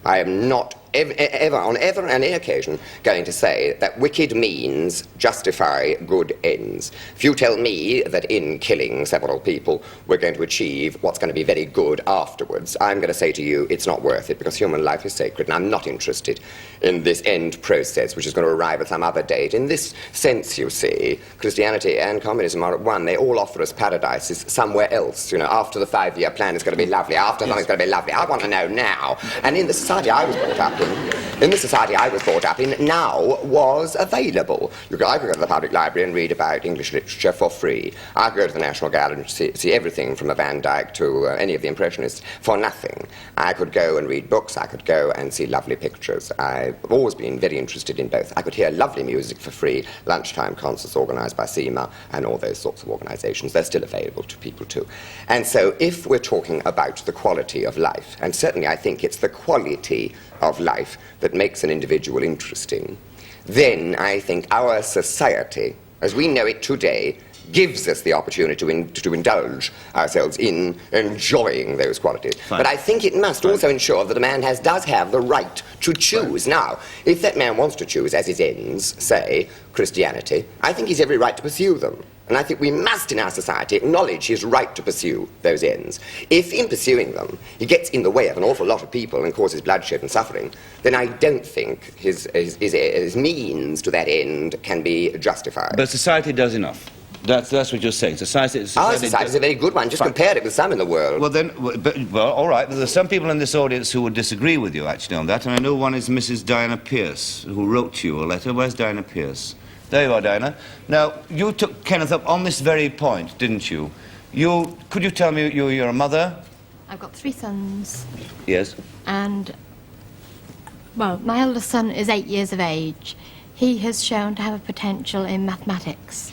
I am not ever, on any occasion, going to say that wicked means justify good ends. If you tell me that in killing several people we're going to achieve what's going to be very good afterwards, I'm going to say to you it's not worth it, because human life is sacred, and I'm not interested in this end process which is going to arrive at some other date. In this sense, you see, Christianity and communism are at one. They all offer us paradises somewhere else. You know, after the 5-year plan is going to be lovely, after something's going to be lovely. I want to know now. And in the society I was brought up in, now was available. I could go to the public library and read about English literature for free. I could go to the National Gallery and see everything from a Van Dyck to any of the Impressionists for nothing. I could go and read books. I could go and see lovely pictures. I've always been very interested in both. I could hear lovely music for free, lunchtime concerts organised by SEMA and all those sorts of organisations. They're still available to people too. And so if we're talking about the quality of life, and certainly I think it's the quality of life that makes an individual interesting, then I think our society, as we know it today, gives us the opportunity to indulge ourselves in enjoying those qualities. Fine. But I think it must also ensure that a man does have the right to choose. Fine. Now, if that man wants to choose as his ends, say, Christianity, I think he's every right to pursue them. And I think we must, in our society, acknowledge his right to pursue those ends. If, in pursuing them, he gets in the way of an awful lot of people and causes bloodshed and suffering, then I don't think his means to that end can be justified. But society does enough. That's what you're saying. Society Our society is a very good one. Just compare it with some in the world. Well, then, well, all right. There are some people in this audience who would disagree with you, actually, on that. And I know one is Mrs. Diana Pierce, who wrote you a letter. Where's Diana Pierce? There you are, Diana. Now, you took Kenneth up on this very point, didn't you? Could you tell me you're a mother? I've got 3 sons. Yes. And, well, my eldest son is 8 years of age. He has shown to have a potential in mathematics.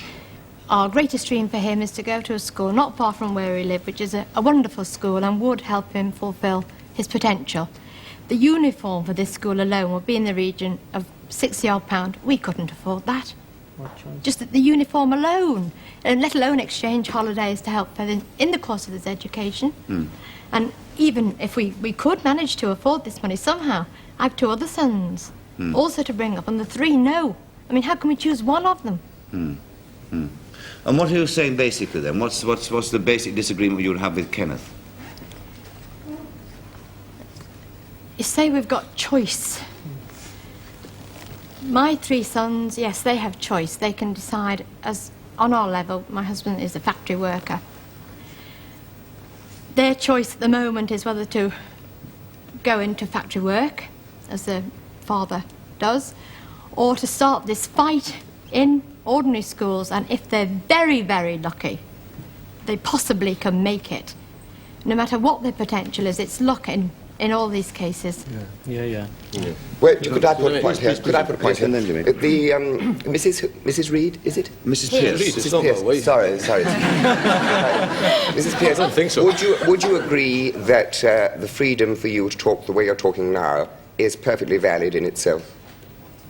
Our greatest dream for him is to go to a school not far from where we live, which is a wonderful school and would help him fulfil his potential. The uniform for this school alone would be in the region of £60-odd. We couldn't afford that. Just the uniform alone, and let alone exchange holidays to help further in the course of his education. And even if we could manage to afford this money somehow, I have 2 other sons also to bring up, and the 3 no. I mean, how can we choose one of them? And what are you saying basically then? What's the basic disagreement you would have with Kenneth? You say we've got choice. My 3 sons, yes, they have choice. They can decide, as on our level, my husband is a factory worker. Their choice at the moment is whether to go into factory work, as the father does, or to start this fight in ordinary schools, and if they're very, very lucky, they possibly can make it. No matter what their potential is, it's luck in all these cases. Yeah. Well, could I put a point here? Could I put a point here? And then Jimmy. The Mrs. Reid, is it? Mrs. Pierce. Mrs. Pierce. Sorry. Mrs. Pierce, I don't think so. Would you agree that the freedom for you to talk the way you're talking now is perfectly valid in itself?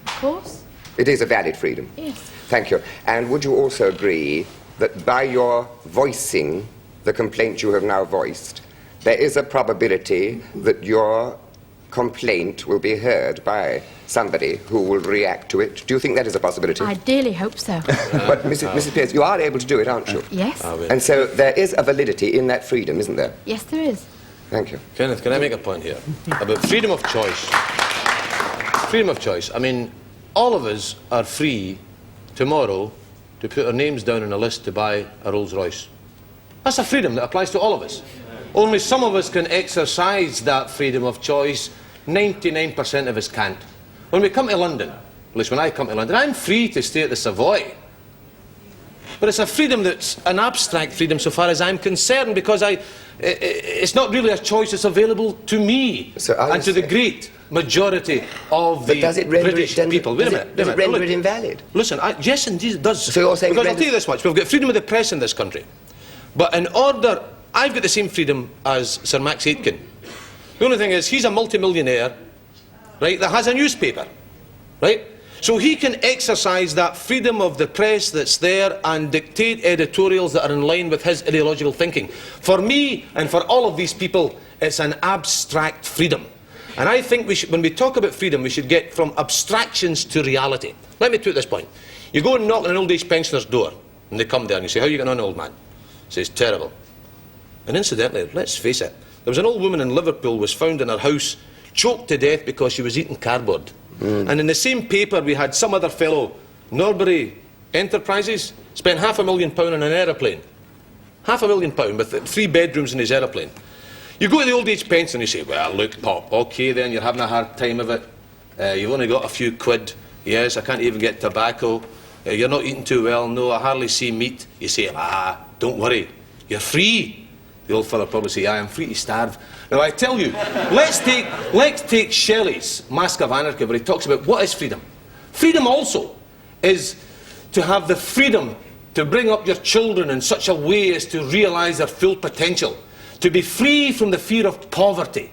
Of course. It is a valid freedom. Yes. Thank you. And would you also agree that by your voicing the complaint you have now voiced, there is a probability that your complaint will be heard by somebody who will react to it? Do you think that is a possibility? I dearly hope so. But Mrs. Pierce, you are able to do it, aren't you? Yes. And so there is a validity in that freedom, isn't there? Yes, there is. Thank you. Kenneth, can I make a point here about freedom of choice? Freedom of choice. I mean, all of us are free tomorrow to put our names down on a list to buy a Rolls Royce. That's a freedom that applies to all of us. Only some of us can exercise that freedom of choice. 99% of us can't. When we come to London, at least when I come to London, I'm free to stay at the Savoy. But it's a freedom that's an abstract freedom so far as I'm concerned, because it's not really a choice that's available to me and to the great majority of the British people. Wait a minute. Does it render it invalid? Listen, yes indeed it does. So you're saying because I'll tell you this much, we've got freedom of the press in this country. But in order, I've got the same freedom as Sir Max Aitken. The only thing is, he's a multimillionaire, right, that has a newspaper, right? So he can exercise that freedom of the press that's there and dictate editorials that are in line with his ideological thinking. For me and for all of these people, it's an abstract freedom. And I think we should, when we talk about freedom, we should get from abstractions to reality. Let me put this point. You go and knock on an old age pensioner's door, and they come there and you say, "How are you getting on, old man?" He says, "Terrible." And incidentally, let's face it, there was an old woman in Liverpool was found in her house, choked to death because she was eating cardboard. And in the same paper we had some other fellow, Norbury Enterprises, spent £500,000 on an aeroplane. £500,000 with 3 bedrooms in his aeroplane. You go to the old age pension and you say, "Well, look, Pop, okay then, you're having a hard time of it. You've only got a few quid. Yes, I can't even get tobacco. You're not eating too well. No, I hardly see meat." You say, "Don't worry, you're free." The old fella probably say, "I am free to starve." Now I tell you, let's take Shelley's Mask of Anarchy, where he talks about what is freedom. Freedom also is to have the freedom to bring up your children in such a way as to realise their full potential, to be free from the fear of poverty,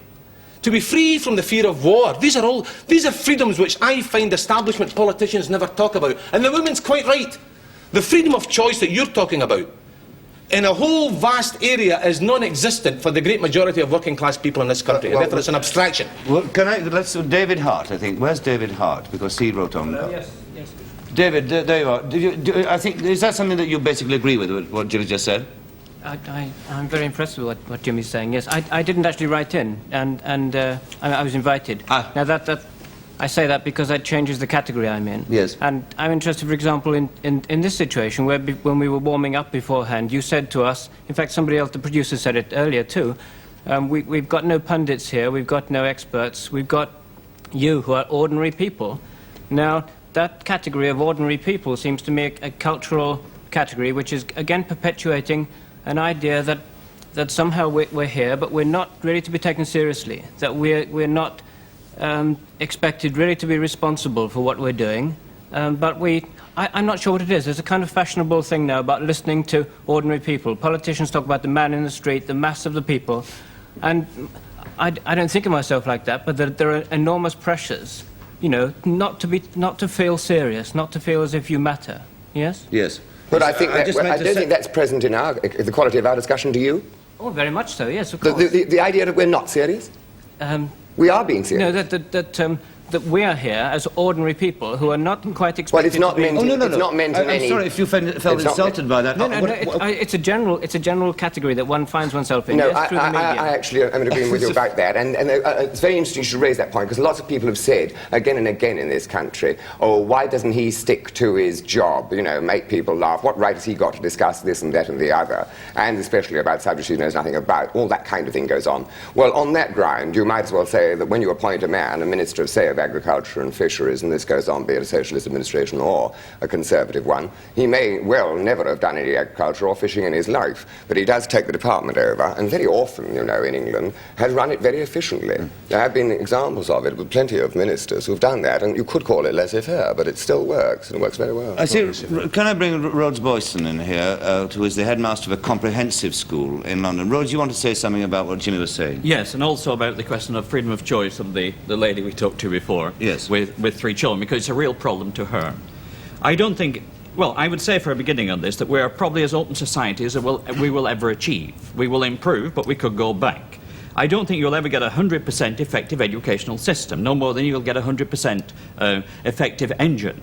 to be free from the fear of war. These are freedoms which I find establishment politicians never talk about. And the woman's quite right. The freedom of choice that you're talking about in a whole vast area is non-existent for the great majority of working class people in this country. Therefore it's an abstraction. Well, let's David Hart, I think. Where's David Hart? Because he wrote on... Yes. David, there you are. I think, is that something that you basically agree with, what Jimmy just said? I'm very impressed with what Jimmy's saying, yes. I didn't actually write in, and I was invited. Now I say that because that changes the category I'm in. Yes. And I'm interested, for example, in this situation, where when we were warming up beforehand, you said to us, in fact somebody else, the producer said it earlier too, we've got no pundits here, we've got no experts, we've got you who are ordinary people. Now, that category of ordinary people seems to me a cultural category which is, again, perpetuating an idea that somehow we're here, but we're not really to be taken seriously, that we're not expected really to be responsible for what we're doing, but I'm not sure what it is. There's a kind of fashionable thing now about listening to ordinary people. Politicians talk about the man in the street, the mass of the people, and I don't think of myself like that, but there are enormous pressures, you know, not to feel serious, not to feel as if you matter. Yes? Yes. But I think I don't think that's present in the quality of our discussion, do you? Oh, very much so, yes, of course. The idea that we're not serious? We are being serious. No, that we are here as ordinary people who are not quite expected it's not to be... meant. Oh, no. It's not meant in any... I'm sorry if you felt insulted by that. No, it's a general category that one finds oneself in. No, yes, through the media. I actually am agreeing with you about that, and it's very interesting you should raise that point, because lots of people have said again and again in this country, "Oh, why doesn't he stick to his job? You know, make people laugh. What right has he got to discuss this and that and the other? And especially about subjects he knows nothing about." All that kind of thing goes on. Well, on that ground, you might as well say that when you appoint a man, a minister of, say, of agriculture and fisheries, and this goes on, be it a socialist administration or a conservative one, he may well never have done any agriculture or fishing in his life, but he does take the department over, and very often, you know, in England, has run it very efficiently. There have been examples of it with plenty of ministers who've done that, and you could call it laissez-faire, but it still works, and it works very well. I see. Can I bring Rhodes Boyson in here, who is the headmaster of a comprehensive school in London? Rhodes, you want to say something about what Jimmy was saying? Yes, and also about the question of freedom of choice of the lady we talked to before. Singapore Yes. with 3 children, because it's a real problem to her. I don't think, well, I would say for a beginning on this that we are probably as open society as we will ever achieve. We will improve, but we could go back. I don't think you'll ever get a 100% effective educational system, no more than you'll get a 100% effective engine.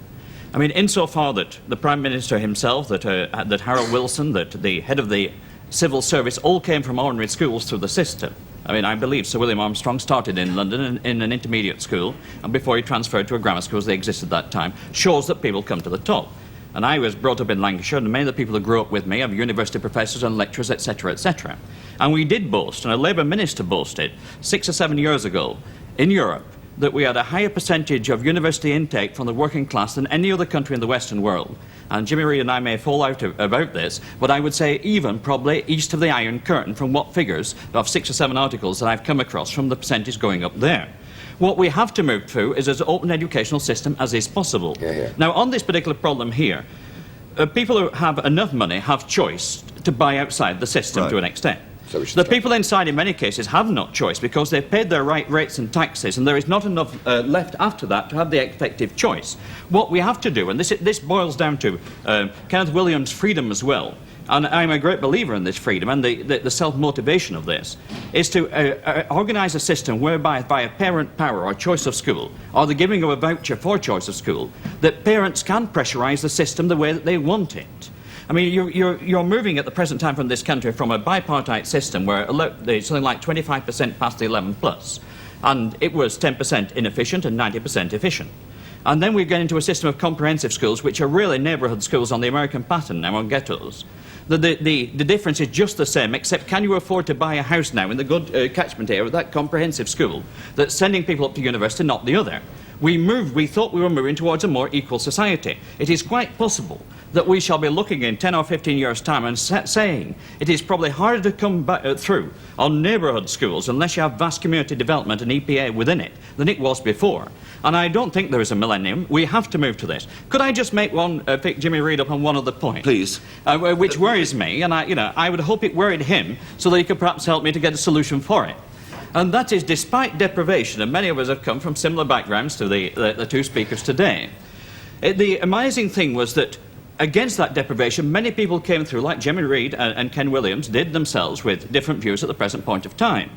I mean, insofar that the Prime Minister himself, that Harold Wilson, that the head of the civil service all came from ordinary schools through the system. I mean, I believe Sir William Armstrong started in London in an intermediate school, and before he transferred to a grammar school, as they existed at that time, shows that people come to the top. And I was brought up in Lancashire, and many of the people who grew up with me are university professors and lecturers, etc., etc. And we did boast, and a Labour minister boasted 6 or 7 years ago in Europe, that we had a higher percentage of university intake from the working class than any other country in the Western world. And Jimmy Reid and I may fall out about this, but I would say even probably east of the Iron Curtain from what figures of 6 or 7 articles that I've come across from the percentage going up there. What we have to move to is as open educational system as is possible. Now, on this particular problem here, people who have enough money have choice to buy outside the system to an extent. So the people inside, in many cases, have no choice because they've paid their right rates and taxes, and there is not enough left after that to have the effective choice. What we have to do, and this boils down to Kenneth Williams' freedom as well, and I'm a great believer in this freedom and the self-motivation of this, is to organise a system whereby by a parent power or choice of school, or the giving of a voucher for choice of school, that parents can pressurise the system the way that they want it. I mean, you're moving at the present time from this country from a bipartite system where something like 25% passed the 11 plus, and it was 10% inefficient and 90% efficient. And then we get into a system of comprehensive schools, which are really neighbourhood schools on the American pattern now, on ghettos. The difference is just the same, except can you afford to buy a house now in the good catchment area of that comprehensive school that's sending people up to university, not the other? We thought we were moving towards a more equal society. It is quite possible that we shall be looking in 10 or 15 years' time and saying it is probably harder to come back through on neighbourhood schools unless you have vast community development and EPA within it than it was before. And I don't think there is a millennium. We have to move to this. Could I just make pick Jimmy Reid up on one other point? Please. Which worries me, and I would hope it worried him so that he could perhaps help me to get a solution for it. And that is, despite deprivation, and many of us have come from similar backgrounds to the 2 speakers today, the amazing thing was that against that deprivation, many people came through, like Jimmy Reid and Ken Williams did themselves, with different views at the present point of time.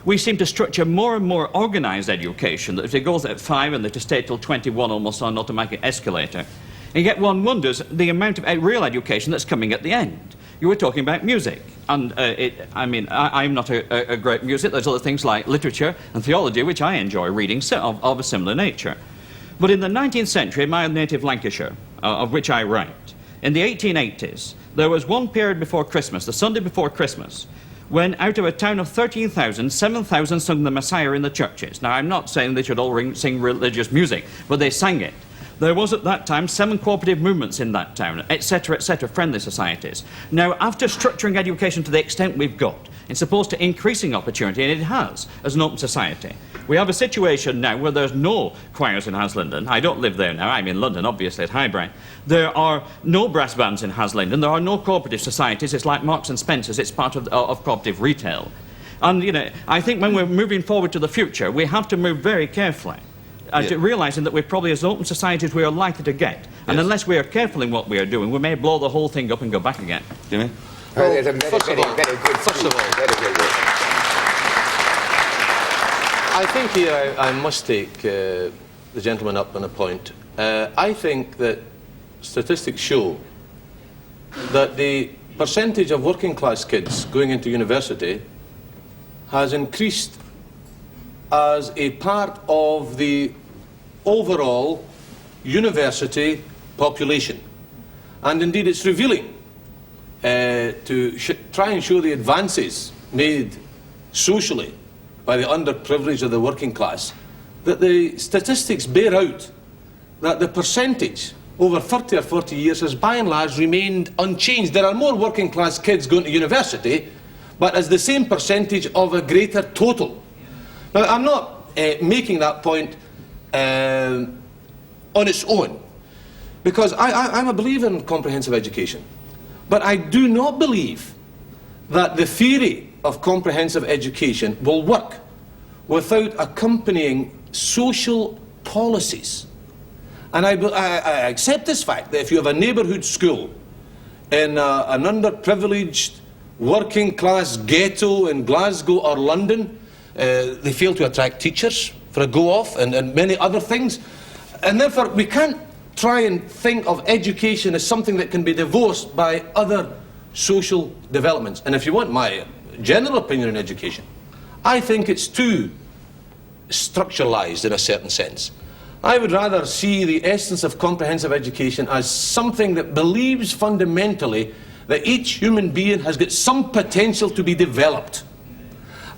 We seem to structure more and more organised education, that if it goes at 5 and they stay till 21 almost on an automatic escalator, and yet one wonders the amount of real education that's coming at the end. You were talking about music, and I'm not a great music. There's other things like literature and theology, which I enjoy reading, of a similar nature. But in the 19th century, in my native Lancashire, of which I write, in the 1880s, there was one period before Christmas, the Sunday before Christmas, when out of a town of 13,000, 7,000 sung the Messiah in the churches. Now, I'm not saying they should all sing religious music, but they sang it. There was at that time 7 cooperative movements in that town, etc., friendly societies. Now, after structuring education to the extent we've got, it's opposed to increasing opportunity, and it has, as an open society. We have a situation now where there's no choirs in Haslingden. I don't live there now. I'm in London, obviously, at Highbury. There are no brass bands in Haslingden. There are no cooperative societies. It's like Marks and Spencer's. It's part of cooperative retail. And, I think when we're moving forward to the future, we have to move very carefully. Realising that we're probably as open society as we are likely to get. And unless we are careful in what we are doing, we may blow the whole thing up and go back again. Jimmy? Well, it's a very good first of all, I think here I must take the gentleman up on a point. I think that statistics show that the percentage of working class kids going into university has increased as a part of the overall university population. And indeed it's revealing to try and show the advances made socially by the underprivileged of the working class, that the statistics bear out that the percentage over 30 or 40 years has by and large remained unchanged. There are more working class kids going to university, but as the same percentage of a greater total. Now, I'm not making that point on its own, because I'm a believer in comprehensive education. But I do not believe that the theory of comprehensive education will work without accompanying social policies. And I accept this fact that if you have a neighbourhood school in an underprivileged working class ghetto in Glasgow or London, they fail to attract teachers for a go-off and many other things. And therefore we can't try and think of education as something that can be divorced by other social developments. And if you want my general opinion on education, I think it's too structuralised in a certain sense. I would rather see the essence of comprehensive education as something that believes fundamentally that each human being has got some potential to be developed,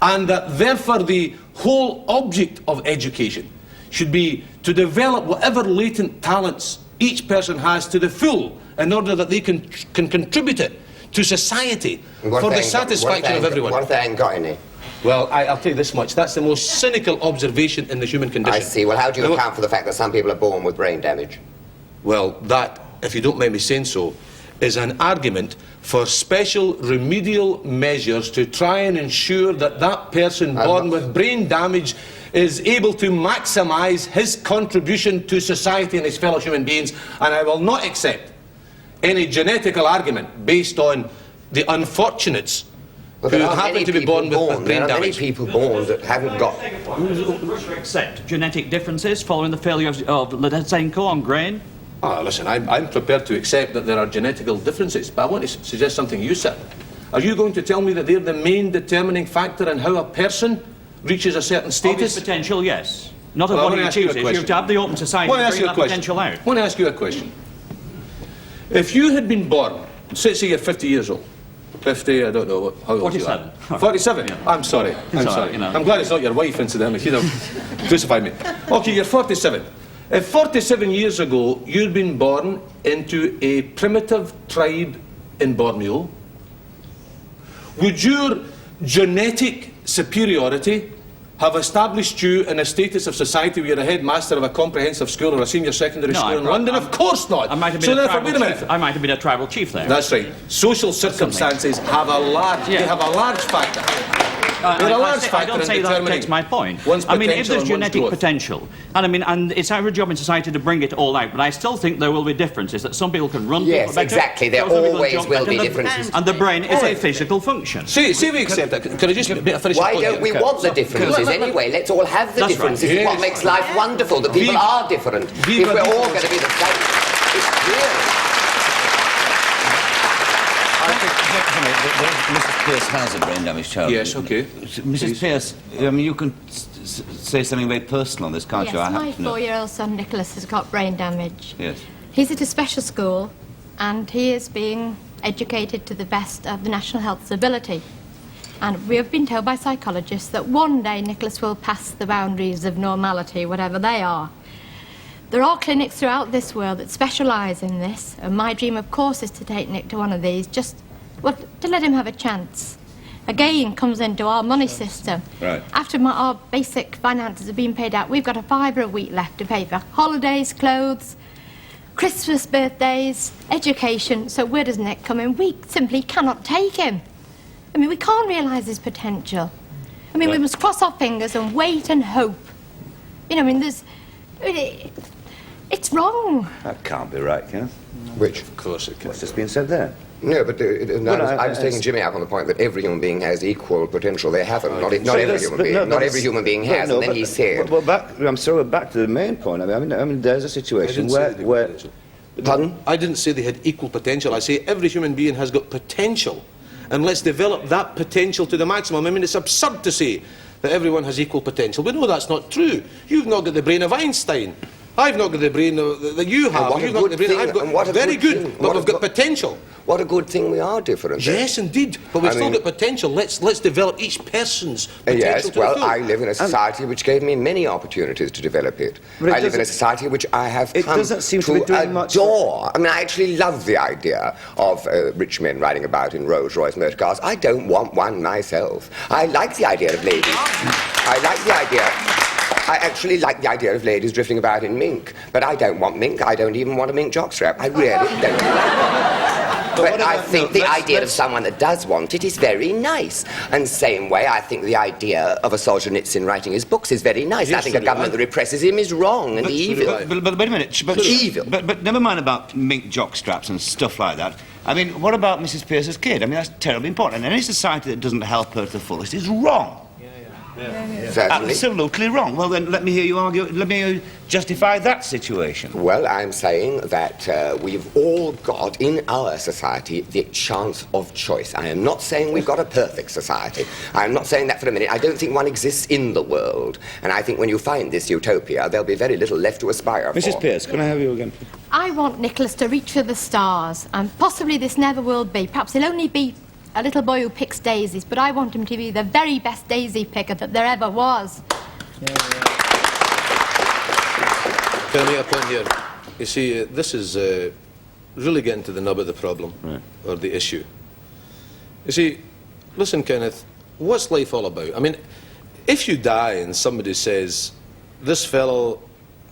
and that therefore the whole object of education should be to develop whatever latent talents each person has to the full, in order that they can contribute it to society for the satisfaction of everyone. What if they ain't got any? Well, I'll tell you this much. That's the most cynical observation in the human condition. I see. Well, how do you account for the fact that some people are born with brain damage? Well, that, if you don't mind me saying so, is an argument for special remedial measures to try and ensure that that person born with brain damage is able to maximise his contribution to society and his fellow human beings. And I will not accept any genetical argument based on the unfortunates who happen to be born with brain damage. There are many people born that haven't got... accept genetic differences following the failure of Ledenko on grain? Listen, I'm prepared to accept that there are genetical differences, but I want to suggest something you said. Are you going to tell me that they're the main determining factor in how a person reaches a certain status? Obvious potential, yes. Not of what he achieves. You have to have the open society to bring that potential out. I want to ask you a question. If you had been born, say you're 50 years old, 50, I don't know, how old 47. you are. 47? Yeah. I'm sorry. I'm sorry. You know. I'm glad it's not your wife, incidentally. She'd have crucified me. Okay, you're 47. If 47 years ago you'd been born into a primitive tribe in Borneo, would your genetic superiority have established you in a status of society where you're a headmaster of a comprehensive school or a senior secondary school in London? Of course not. I might have been I might have been a tribal chief there. That's right. Social circumstances have a large, they have a large factor. I don't say that takes my point. I mean, if there's genetic potential, and it's our job in society to bring it all out, but I still think there will be differences, that some people can run yes, people better. Exactly, there always will be differences. And the brain is a physical function. See, we accept that. Can I just finish? Why don't we want the differences anyway? Let's all have the differences. It's what makes life wonderful, that people are different. If we're all going to be the same, it's weird. Mrs. Pearce has a brain damaged child. Yes, okay. Mrs. Pearce, you can say something very personal on this, can't you? Yes, my 4-year-old son Nicholas has got brain damage. Yes. He's at a special school and he is being educated to the best of the National Health's ability. And we have been told by psychologists that one day Nicholas will pass the boundaries of normality, whatever they are. There are clinics throughout this world that specialise in this, and my dream, of course, is to take Nick to one of these, just to let him have a chance. Again, comes into our money system. Right. After our basic finances have been paid out, we've got £5 a week left to pay for holidays, clothes, Christmas, birthdays, education. So where does Nick come in? We simply cannot take him. I mean, we can't realise his potential. I mean, we must cross our fingers and wait and hope. You know, I mean, it's wrong. That can't be right, Kenneth. Which? Of course it can. What's just been said there? No, but I was taking Jimmy up on the point that every human being has equal potential. They haven't. Not every human being. Not every human being has. And then he said... Well, I'm sorry, back to the main point. I mean, there's a situation where... Pardon? I didn't say they had equal potential. I say every human being has got potential. And let's develop that potential to the maximum. I mean, it's absurd to say that everyone has equal potential. We know that's not true. You've not got the brain of Einstein. I've not got the brain that you have. You've not got the brain I've got. Very good, but we've got potential. What a good thing we are different. Yes, indeed. But we've still got potential. Let's develop each person's potential. Yes, well, I live in a society which gave me many opportunities to develop it. I live in a society which I have come to adore. I mean, I actually love the idea of rich men riding about in Rolls-Royce motor cars. I don't want one myself. I like the idea of ladies. I actually like the idea of ladies drifting about in mink, but I don't want mink. I don't even want a mink jockstrap. I really don't. But I think the idea of someone that does want it is very nice. And same way, I think the idea of a Solzhenitsyn writing his books is very nice. I think a government that represses him is wrong and evil. But wait a minute. Evil. But never mind about mink jockstraps and stuff like that. I mean, what about Mrs. Pierce's kid? I mean, that's terribly important. And any society that doesn't help her to the fullest is wrong. Certainly. Absolutely wrong. Well, then, let me hear you argue. Let me hear you justify that situation. Well, I'm saying that we've all got in our society the chance of choice. I am not saying we've got a perfect society. I'm not saying that for a minute. I don't think one exists in the world. And I think when you find this utopia, there'll be very little left to aspire for. Mrs. Pierce, can I have you again? I want Nicholas to reach for the stars, and possibly this never will be. Perhaps he'll only be a little boy who picks daisies, but I want him to be the very best daisy picker that there ever was. Can I make a point here? You see, this is really getting to the nub of the problem, or the issue. You see, listen, Kenneth, what's life all about? I mean, if you die and somebody says, this fellow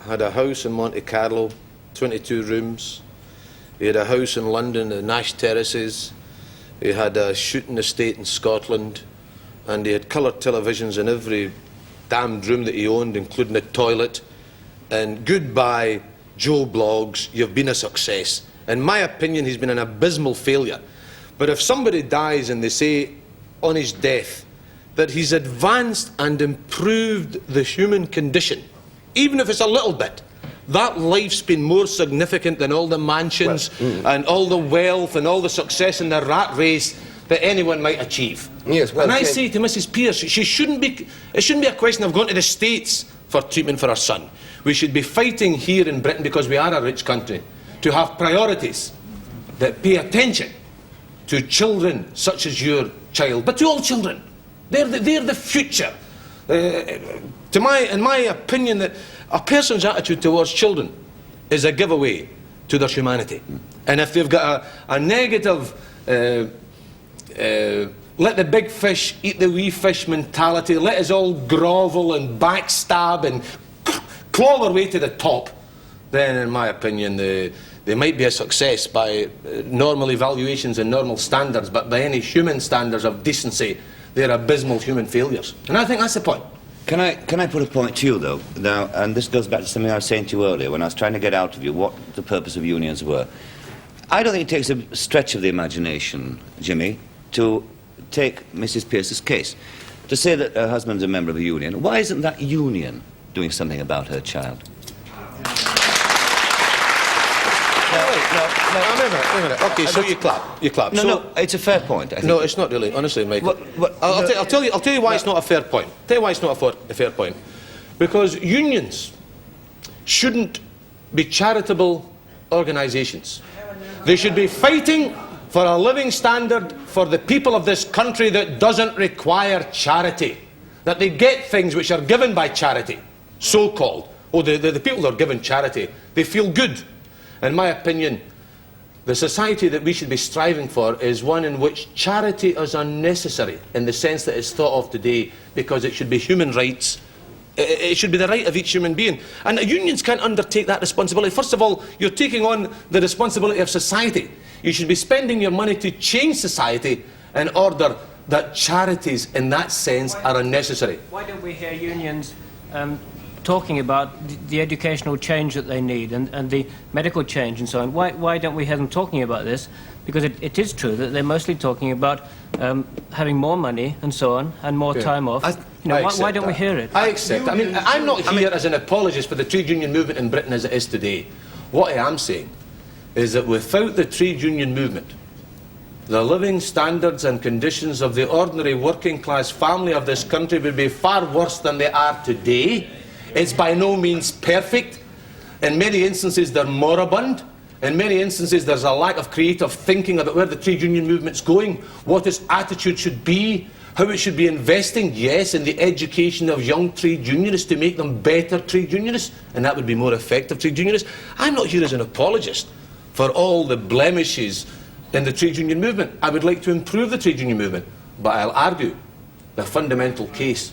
had a house in Monte Carlo, 22 rooms, he had a house in London, the Nash Terraces, he had a shooting estate in Scotland, and he had coloured televisions in every damned room that he owned, including a toilet. And goodbye, Joe Bloggs, you've been a success. In my opinion, he's been an abysmal failure. But if somebody dies and they say on his death that he's advanced and improved the human condition, even if it's a little bit, that life's been more significant than all the mansions and all the wealth and all the success in the rat race that anyone might achieve. Yes, well, and I say to Mrs. Pierce, it shouldn't be a question of going to the States for treatment for her son. We should be fighting here in Britain, because we are a rich country, to have priorities that pay attention to children such as your child, but to all children. They're the future. In my opinion, that a person's attitude towards children is a giveaway to their humanity. And if they've got a negative, let the big fish eat the wee fish mentality, let us all grovel and backstab and claw our way to the top, then in my opinion they might be a success by normal evaluations and normal standards, but by any human standards of decency, they're abysmal human failures. And I think that's the point. Can I put a point to you, though? Now, and this goes back to something I was saying to you earlier when I was trying to get out of you what the purpose of unions were. I don't think it takes a stretch of the imagination, Jimmy, to take Mrs. Pierce's case. To say that her husband's a member of a union, why isn't that union doing something about her child? Wait a minute. Okay, so you clap. No, it's a fair point. I think. No, it's not really, honestly, Michael. I'll tell you why it's not a fair point. Tell you why it's not a fair point. Because unions shouldn't be charitable organisations. They should be fighting for a living standard for the people of this country that doesn't require charity. That they get things which are given by charity, so-called. Oh, the people that are given charity, they feel good. In my opinion, the society that we should be striving for is one in which charity is unnecessary in the sense that it's thought of today, because it should be human rights. It should be the right of each human being. And unions can't undertake that responsibility. First of all, you're taking on the responsibility of society. You should be spending your money to change society in order that charities in that sense are unnecessary. Why don't we hear unions talking about the educational change that they need and the medical change and so on? Why don't we hear them talking about this? Because it is true that they're mostly talking about having more money and so on and more time off. Why don't we hear it? I accept. I mean, I'm not here as an apologist for the trade union movement in Britain as it is today. What I am saying is that without the trade union movement, the living standards and conditions of the ordinary working class family of this country would be far worse than they are today. It's by no means perfect. In many instances, they're moribund. In many instances, there's a lack of creative thinking about where the trade union movement's going, what its attitude should be, how it should be investing, yes, in the education of young trade unionists to make them better trade unionists, and that would be more effective trade unionists. I'm not here as an apologist for all the blemishes in the trade union movement. I would like to improve the trade union movement, but I'll argue the fundamental case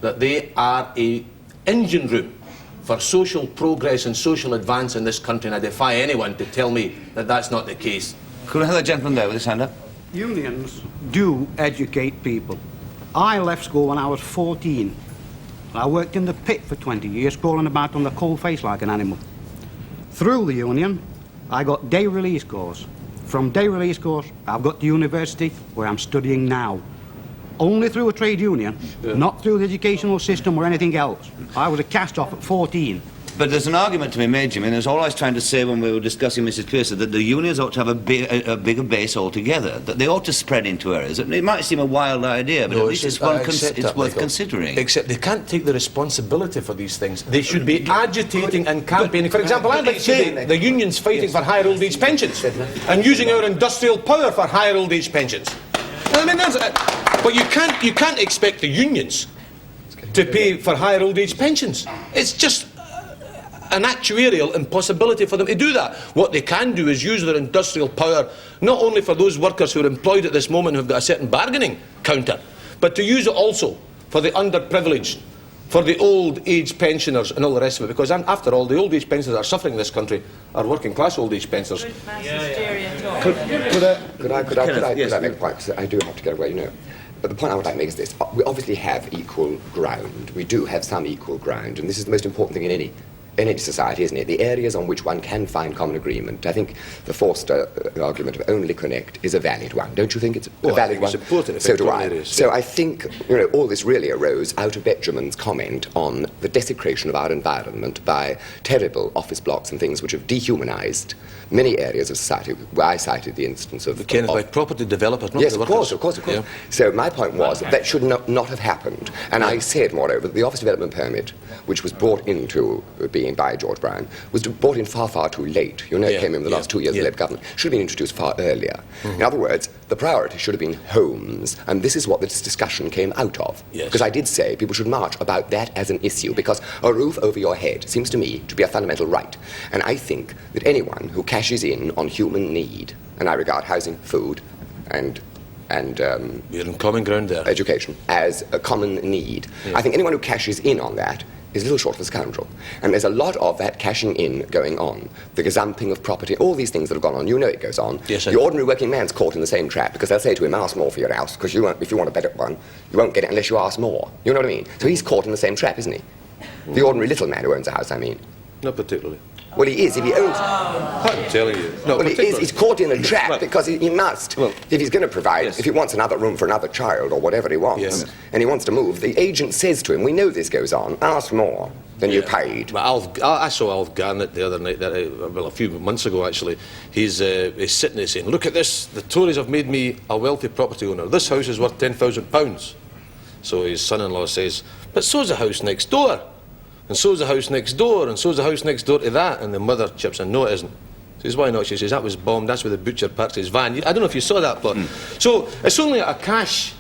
that they are an engine room for social progress and social advance in this country, and I defy anyone to tell me that that's not the case. Could I have that gentleman there with his hand up? Unions do educate people. I left school when I was 14. I worked in the pit for 20 years, crawling about on the coal face like an animal. Through the union, I got day release course. From day release course, I've got to university where I'm studying now. Only through a trade union, not through the educational system or anything else. I was a cast-off at 14. But there's an argument to be made, Jimmy, and that's all I was trying to say when we were discussing Mrs. Pierce, that the unions ought to have a bigger base altogether, that they ought to spread into areas. It might seem a wild idea, but No, at least it's worth Michael. considering. Except they can't take the responsibility for these things. They should be agitating and campaigning. For example, I'd like to see the unions fighting for higher old age pensions and using our industrial power for higher old age pensions. I mean, but you can't expect the unions to pay for higher old age pensions. It's just an actuarial impossibility for them to do that. What they can do is use their industrial power not only for those workers who are employed at this moment who have got a certain bargaining counter, but to use it also for the underprivileged, for the old age pensioners and all the rest of it, because after all, the old age pensioners that are suffering in this country are working class old age pensioners. Could I make a point? 'Cause I do have to go away, you know. But the point I would like to make is this. We obviously have equal ground. We do have some equal ground, and this is the most important thing in any society, isn't it? The areas on which one can find common agreement. I think the Forster argument of only connect is a valid one. Don't you think it's a valid one? So do I. So I think, you know, all this really arose out of Benjamin's comment on the desecration of our environment by terrible office blocks and things which have dehumanized many areas of society. Where I cited the instance of... Kenneth, by property developers, not yes, the workers. Of course. Yeah. So my point was that should not have happened. And I said, moreover, that the office development permit, which was brought into being by George Brown, was brought in far too late. You know, it came in the last 2 years of the Labour government. Should have been introduced far earlier. In other words, the priority should have been homes, and this is what this discussion came out of. Because I did say people should march about that as an issue, because a roof over your head seems to me to be a fundamental right. And I think that anyone who cashes in on human need, and I regard housing, food, and we're in common ground there. Education as a common need. I think anyone who cashes in on that is little short of a scoundrel. And there's a lot of that cashing in going on. The gazumping of property, all these things that have gone on, you know it goes on. Yes, the ordinary working man's caught in the same trap, because they'll say to him, ask more for your house, because if you want a better one, you won't get it unless you ask more. You know what I mean? So he's caught in the same trap, isn't he? The ordinary little man who owns a house, I mean. Not particularly. Well, he is, if he owns... I'm telling you. Well, he's caught in a trap because he must. If he's going to provide, if he wants another room for another child or whatever he wants, and he wants to move, the agent says to him, we know this goes on, ask more than you paid. I saw Alf Garnett the other night, a few months ago actually. He's sitting there saying, look at this, the Tories have made me a wealthy property owner. This house is worth £10,000. So his son-in-law says, but so's the house next door. And so's the house next door, and so's the house next door to that. And the mother chips in, no it isn't. He says, why not? She says, that was bombed, that's where the butcher parks his van. I don't know if you saw that plot. So it's only a cash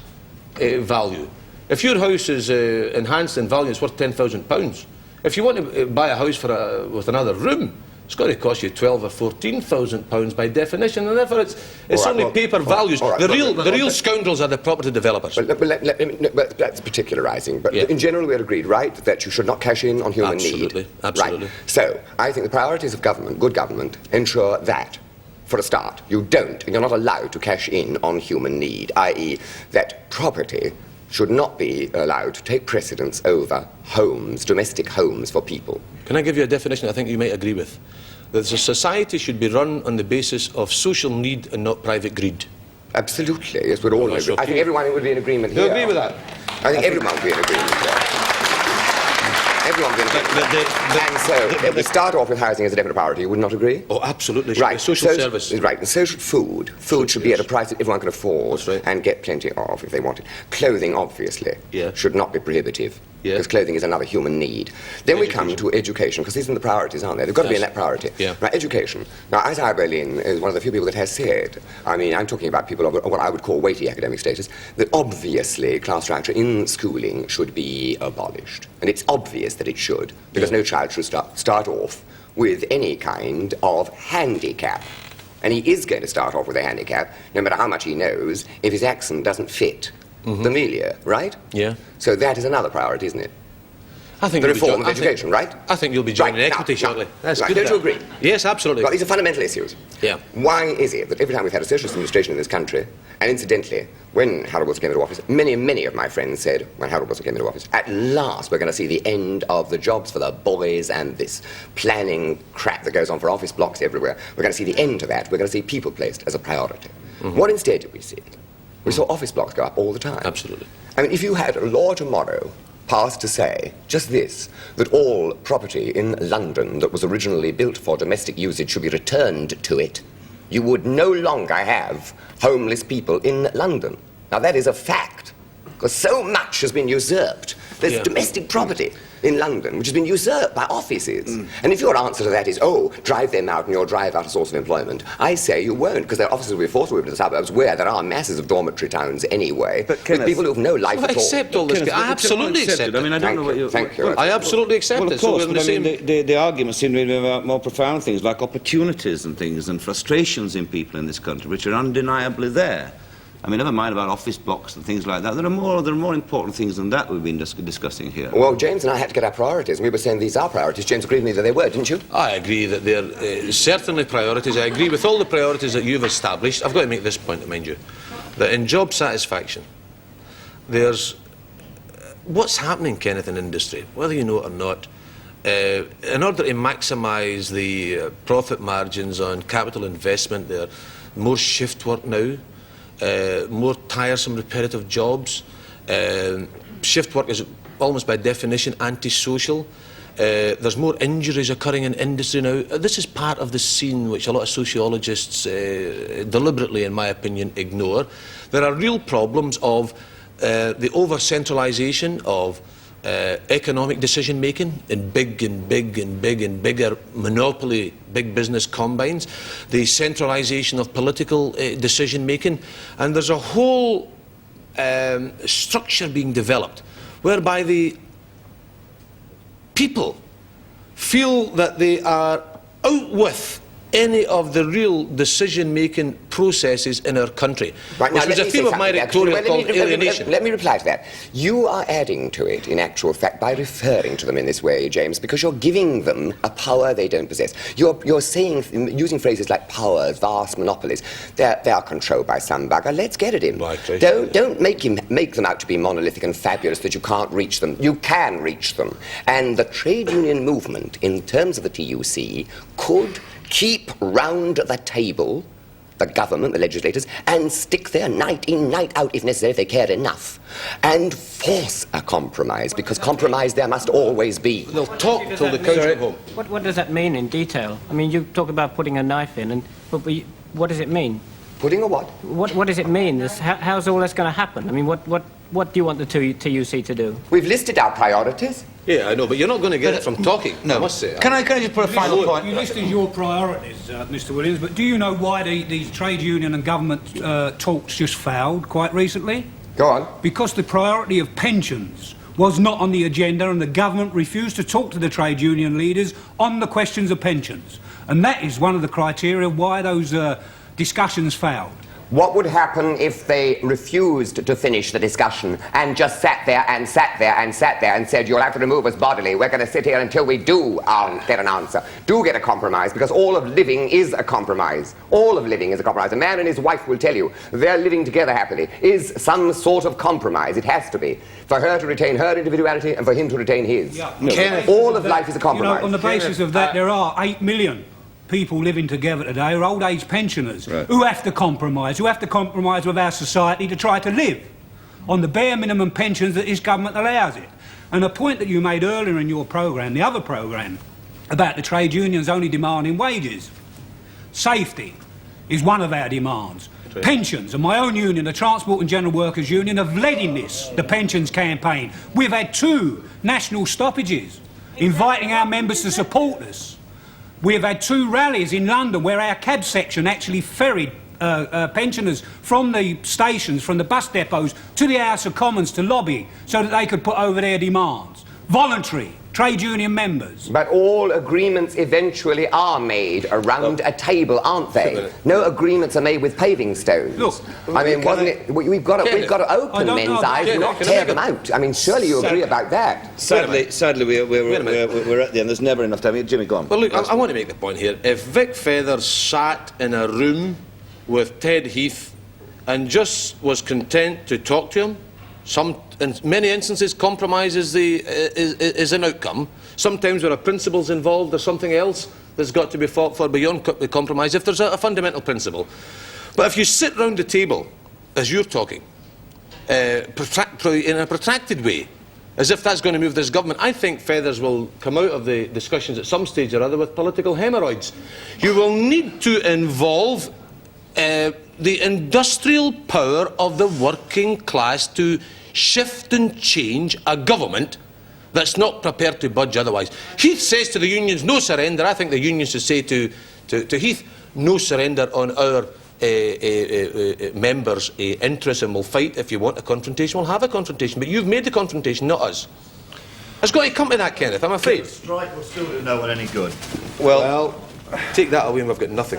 value. If your house is enhanced in value, it's worth £10,000. If you want to buy a house with another room, it's got to cost you £12,000 or £14,000 by definition, and therefore it's only paper values. The real scoundrels are the property developers. But that's particularising. But in general, we're agreed, right, that you should not cash in on human need. Absolutely. Right. So I think the priorities of government, good government, ensure that. For a start, you don't, and you're not allowed to cash in on human need, i.e. that property should not be allowed to take precedence over homes, domestic homes for people. Can I give you a definition I think you might agree with? That the society should be run on the basis of social need and not private greed. Absolutely, yes, we're all in agreement. I think everyone would be in agreement here. You agree with that? I think everyone would be in agreement here. Everyone would be in agreement. And so, if we start off with housing as a definite priority, you would not agree? Oh, absolutely. Right. Social service. Right, and so should food. Food should be at a price that everyone can afford and get plenty of if they want it. Clothing, obviously, should not be prohibitive. Because clothing is another human need. Then we come to education, because these are the priorities, aren't they? They've got to be in that priority. Right, education. Now, Isaiah Berlin is one of the few people that has said, I mean, I'm talking about people of what I would call weighty academic status, that obviously class structure in schooling should be abolished. And it's obvious that it should, because no child should start off with any kind of handicap. And he is going to start off with a handicap, no matter how much he knows, if his accent doesn't fit the milieu, right? Yeah. So that is another priority, isn't it? I think the you'll be reform of I think- education, right? I think you'll be joining Right, equity now, shortly. That's right, good. don't you that. agree? Yes, absolutely. Well, these are fundamental issues. Yeah. Why is it that every time we've had a socialist administration in this country, and incidentally, when Harold Wilson came into office, many of my friends said, when Harold Wilson came into office, at last we're going to see the end of the jobs for the boys and this planning crap that goes on for office blocks everywhere. We're going to see the end to that. We're going to see people placed as a priority. What instead did we see? We saw office blocks go up all the time. Absolutely. I mean, if you had a law tomorrow passed to say just this, that all property in London that was originally built for domestic usage should be returned to it, you would no longer have homeless people in London. Now, that is a fact, because so much has been usurped. There's domestic property in London which has been usurped by offices. And if your answer to that is, oh, drive them out and you'll drive out a source of employment, I say you won't, because their offices will be forced to move to the suburbs where there are masses of dormitory towns anyway, But Kenneth, with people who have no life I at all. accept all this. Kenneth, I absolutely accept I mean, I don't know what you... Thank you. I absolutely accept Well, it. of So course, we're in but the I mean, same... the arguments seem to be about more profound things, like opportunities and things, and frustrations in people in this country, which are undeniably there. I mean, never mind about office blocks and things like that. There are more important things than that we've been discussing here. Well, James and I had to get our priorities, and we were saying these are priorities. James agreed with me that they were, didn't you? I agree that they're certainly priorities. I agree with all the priorities that you've established. I've got to make this point, mind you, that in job satisfaction, there's... what's happening, Kenneth, in industry, whether you know it or not, in order to maximise the profit margins on capital investment, there are more shift work now, more tiresome, repetitive jobs. Shift work is almost by definition antisocial. There's more injuries occurring in industry now. This is part of the scene which a lot of sociologists deliberately, in my opinion, ignore. There are real problems of the over-centralisation of economic decision-making in bigger monopoly, big business combines, the centralisation of political decision-making, and there's a whole structure being developed whereby the people feel that they are out with any of the real decision-making processes in our country. Right, which now, was a theme of my editorial called Alienation. Let me reply to that. You are adding to it, in actual fact, by referring to them in this way, James, because you're giving them a power they don't possess. You're saying, using phrases like powers, vast monopolies. They are controlled by some bugger. Let's get at him. Right, Don't make them out to be monolithic and fabulous that you can't reach them. You can reach them. And the trade union movement, in terms of the TUC, could keep round the table the government, the legislators, and stick there night in, night out, if necessary, if they cared enough, and force a compromise, because compromise there must always be. They'll talk till the cows come home. What does that mean in detail? I mean, you talk about putting a knife in, but what does it mean? Putting a what? What does it mean? How's all this going to happen? I mean, what do you want the TUC to do? We've listed our priorities. Yeah, I know, but you're not going to get it from talking, No. I must say. Can I just put a final point? You listed your priorities, Mr. Williams, but do you know why these trade union and government talks just failed quite recently? Go on. Because the priority of pensions was not on the agenda, and the government refused to talk to the trade union leaders on the questions of pensions. And that is one of the criteria why those discussions failed. What would happen if they refused to finish the discussion and just sat there and said, you'll have to remove us bodily. We're going to sit here until we do get an answer, do get a compromise, because all of living is a compromise. All of living is a compromise. A man and his wife will tell you their living together happily is some sort of compromise. It has to be. For her to retain her individuality and for him to retain his. Yeah. No. All of life is a compromise. You know, on the basis of that, there are 8 million people living together today are old age pensioners who have to compromise with our society to try to live on the bare minimum pensions that this government allows it. And a point that you made earlier in your programme, the other programme, about the trade unions only demanding wages. Safety is one of our demands. Pensions, and my own union, the Transport and General Workers Union, have led in this, the pensions campaign. We've had 2 national stoppages inviting our members to support us. We've had 2 rallies in London where our cab section actually ferried pensioners from the stations, from the bus depots, to the House of Commons to lobby so that they could put over their demands. Voluntary trade union members. But all agreements eventually are made around a table, aren't they? No agreements are made with paving stones. Look, I mean, we've got to open men's eyes and not tear them out. I mean, surely you agree about that. Sadly, we're at the end. There's never enough time. Jimmy, go on. Well, look, I want to make the point here. If Vic Feathers sat in a room with Ted Heath and just was content to talk to him, in many instances, compromise is an outcome. Sometimes there are principles involved or something else that's got to be fought for beyond compromise, if there's a fundamental principle. But if you sit round the table, as you're talking, in a protracted way, as if that's going to move this government, I think Feathers will come out of the discussions at some stage or other with political hemorrhoids. You will need to involve the industrial power of the working class to shift and change a government that's not prepared to budge otherwise. Heath says to the unions, no surrender. I think the unions should say to Heath, no surrender on our members' interests, and we'll fight. If you want a confrontation, we'll have a confrontation. But you've made the confrontation, not us. It's got to come to that, Kenneth, I'm afraid. The strike will still do no one any good. Well, take that away and we've got nothing.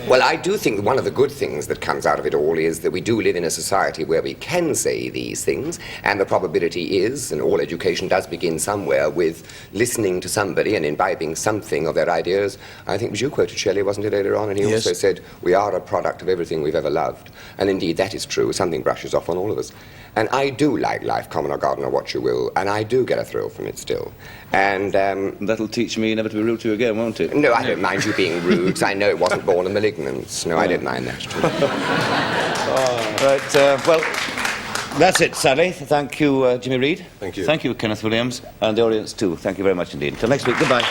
Well, I do think one of the good things that comes out of it all is that we do live in a society where we can say these things, and the probability is, and all education does begin somewhere, with listening to somebody and imbibing something of their ideas. I think you quoted Shelley, wasn't it, earlier on? And he also said, we are a product of everything we've ever loved. And indeed, that is true. Something brushes off on all of us. And I do like Life, Common or Garden or What You Will, and I do get a thrill from it still. And that'll teach me never to be rude to you again, won't it? No, I don't mind you being rude, because I know it wasn't born of malignance. No, I don't mind that. Right, well, that's it, sadly. Thank you, Jimmy Reid. Thank you. Thank you, Kenneth Williams, and the audience too. Thank you very much indeed. Until next week, goodbye.